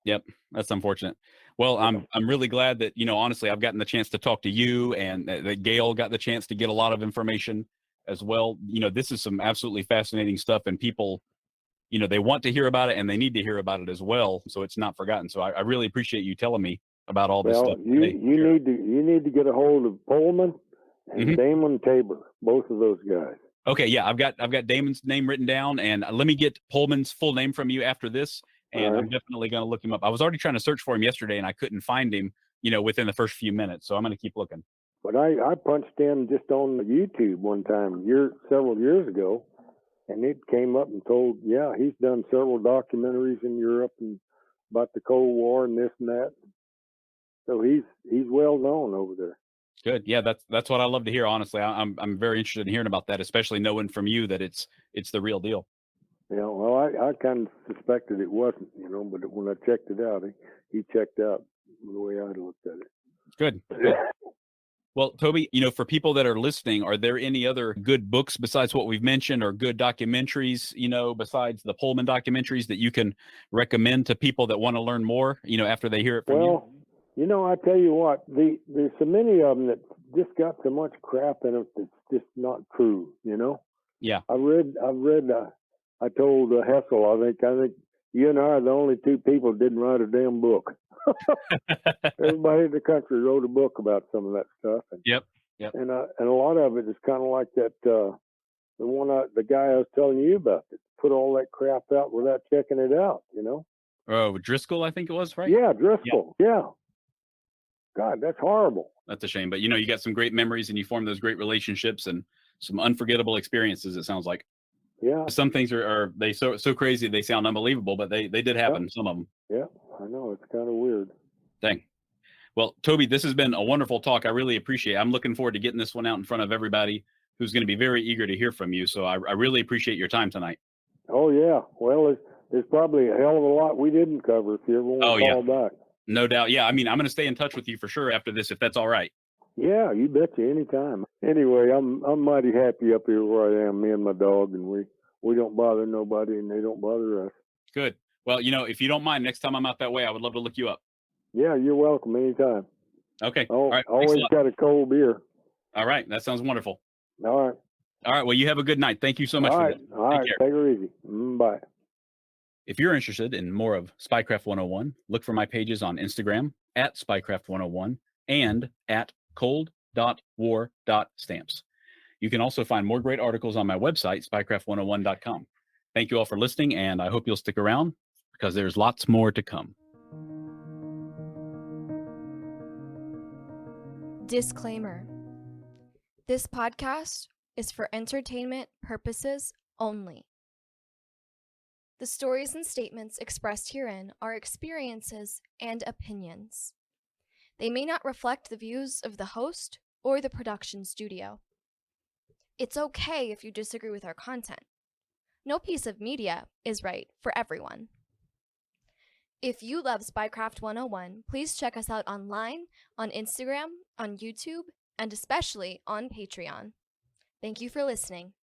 Yep, that's unfortunate. Well, I'm really glad that, honestly, I've gotten the chance to talk to you, and that Gail got the chance to get a lot of information as well. This is some absolutely fascinating stuff, and people, they want to hear about it, and they need to hear about it as well, so it's not forgotten. So I really appreciate you telling me about all this stuff you today. you need to get a hold of Pullman and Damon Tabor, both of those guys. Okay, yeah, I've got Damon's name written down, and let me get Pullman's full name from you after this, and I'm definitely going to look him up. I was already trying to search for him yesterday, and I couldn't find him, within the first few minutes, so I'm going to keep looking. But I punched in just on YouTube one time several years ago, and it came up and told, he's done several documentaries in Europe and about the Cold War and this and that. So he's well known over there. Good. Yeah, that's what I love to hear. Honestly, I'm very interested in hearing about that, especially knowing from you that it's the real deal. Yeah. Well, I kind of suspected it wasn't, but when I checked it out, he checked out the way I looked at it. Good. Well, Toby, for people that are listening, are there any other good books besides what we've mentioned, or good documentaries, besides the Pullman documentaries, that you can recommend to people that want to learn more, after they hear it from you? Well, I tell you what, there's so many of them that just got so much crap in it that's just not true, Yeah. I told Hessel, I think you and I are the only two people that didn't write a damn book. Everybody in the country wrote a book about some of that stuff. And, Yep. And a lot of it is kind of like that, the guy I was telling you about that put all that crap out without checking it out, Oh, Driscoll, I think it was, right? Yeah, Driscoll. Yeah. God, that's horrible. That's a shame. But, you got some great memories, and you formed those great relationships and some unforgettable experiences, it sounds like. Yeah. Some things are they so crazy they sound unbelievable, but they did happen, some of them. Yeah, I know. It's kind of weird. Dang. Well, Toby, this has been a wonderful talk. I really appreciate it. I'm looking forward to getting this one out in front of everybody who's going to be very eager to hear from you. So I really appreciate your time tonight. Oh, yeah. Well, there's probably a hell of a lot we didn't cover if you ever want to call back. No doubt. Yeah, I'm going to stay in touch with you for sure after this, if that's all right. Yeah, you betcha, anytime. Anyway, I'm mighty happy up here where I am, me and my dog, and we don't bother nobody, and they don't bother us. Good. Well, if you don't mind, next time I'm out that way, I would love to look you up. Yeah, you're welcome anytime. Okay. All right. Always got a cold beer. All right. That sounds wonderful. All right. All right. Well, you have a good night. Thank you so much for that. All right. Take her easy. Bye. If you're interested in more of Spycraft 101, look for my pages on Instagram at Spycraft 101 and at cold.war.stamps. You can also find more great articles on my website, spycraft101.com. Thank you all for listening, and I hope you'll stick around because there's lots more to come. Disclaimer. This podcast is for entertainment purposes only. The stories and statements expressed herein are experiences and opinions. They may not reflect the views of the host or the production studio. It's okay if you disagree with our content. No piece of media is right for everyone. If you love Spycraft 101, please check us out online, on Instagram, on YouTube, and especially on Patreon. Thank you for listening.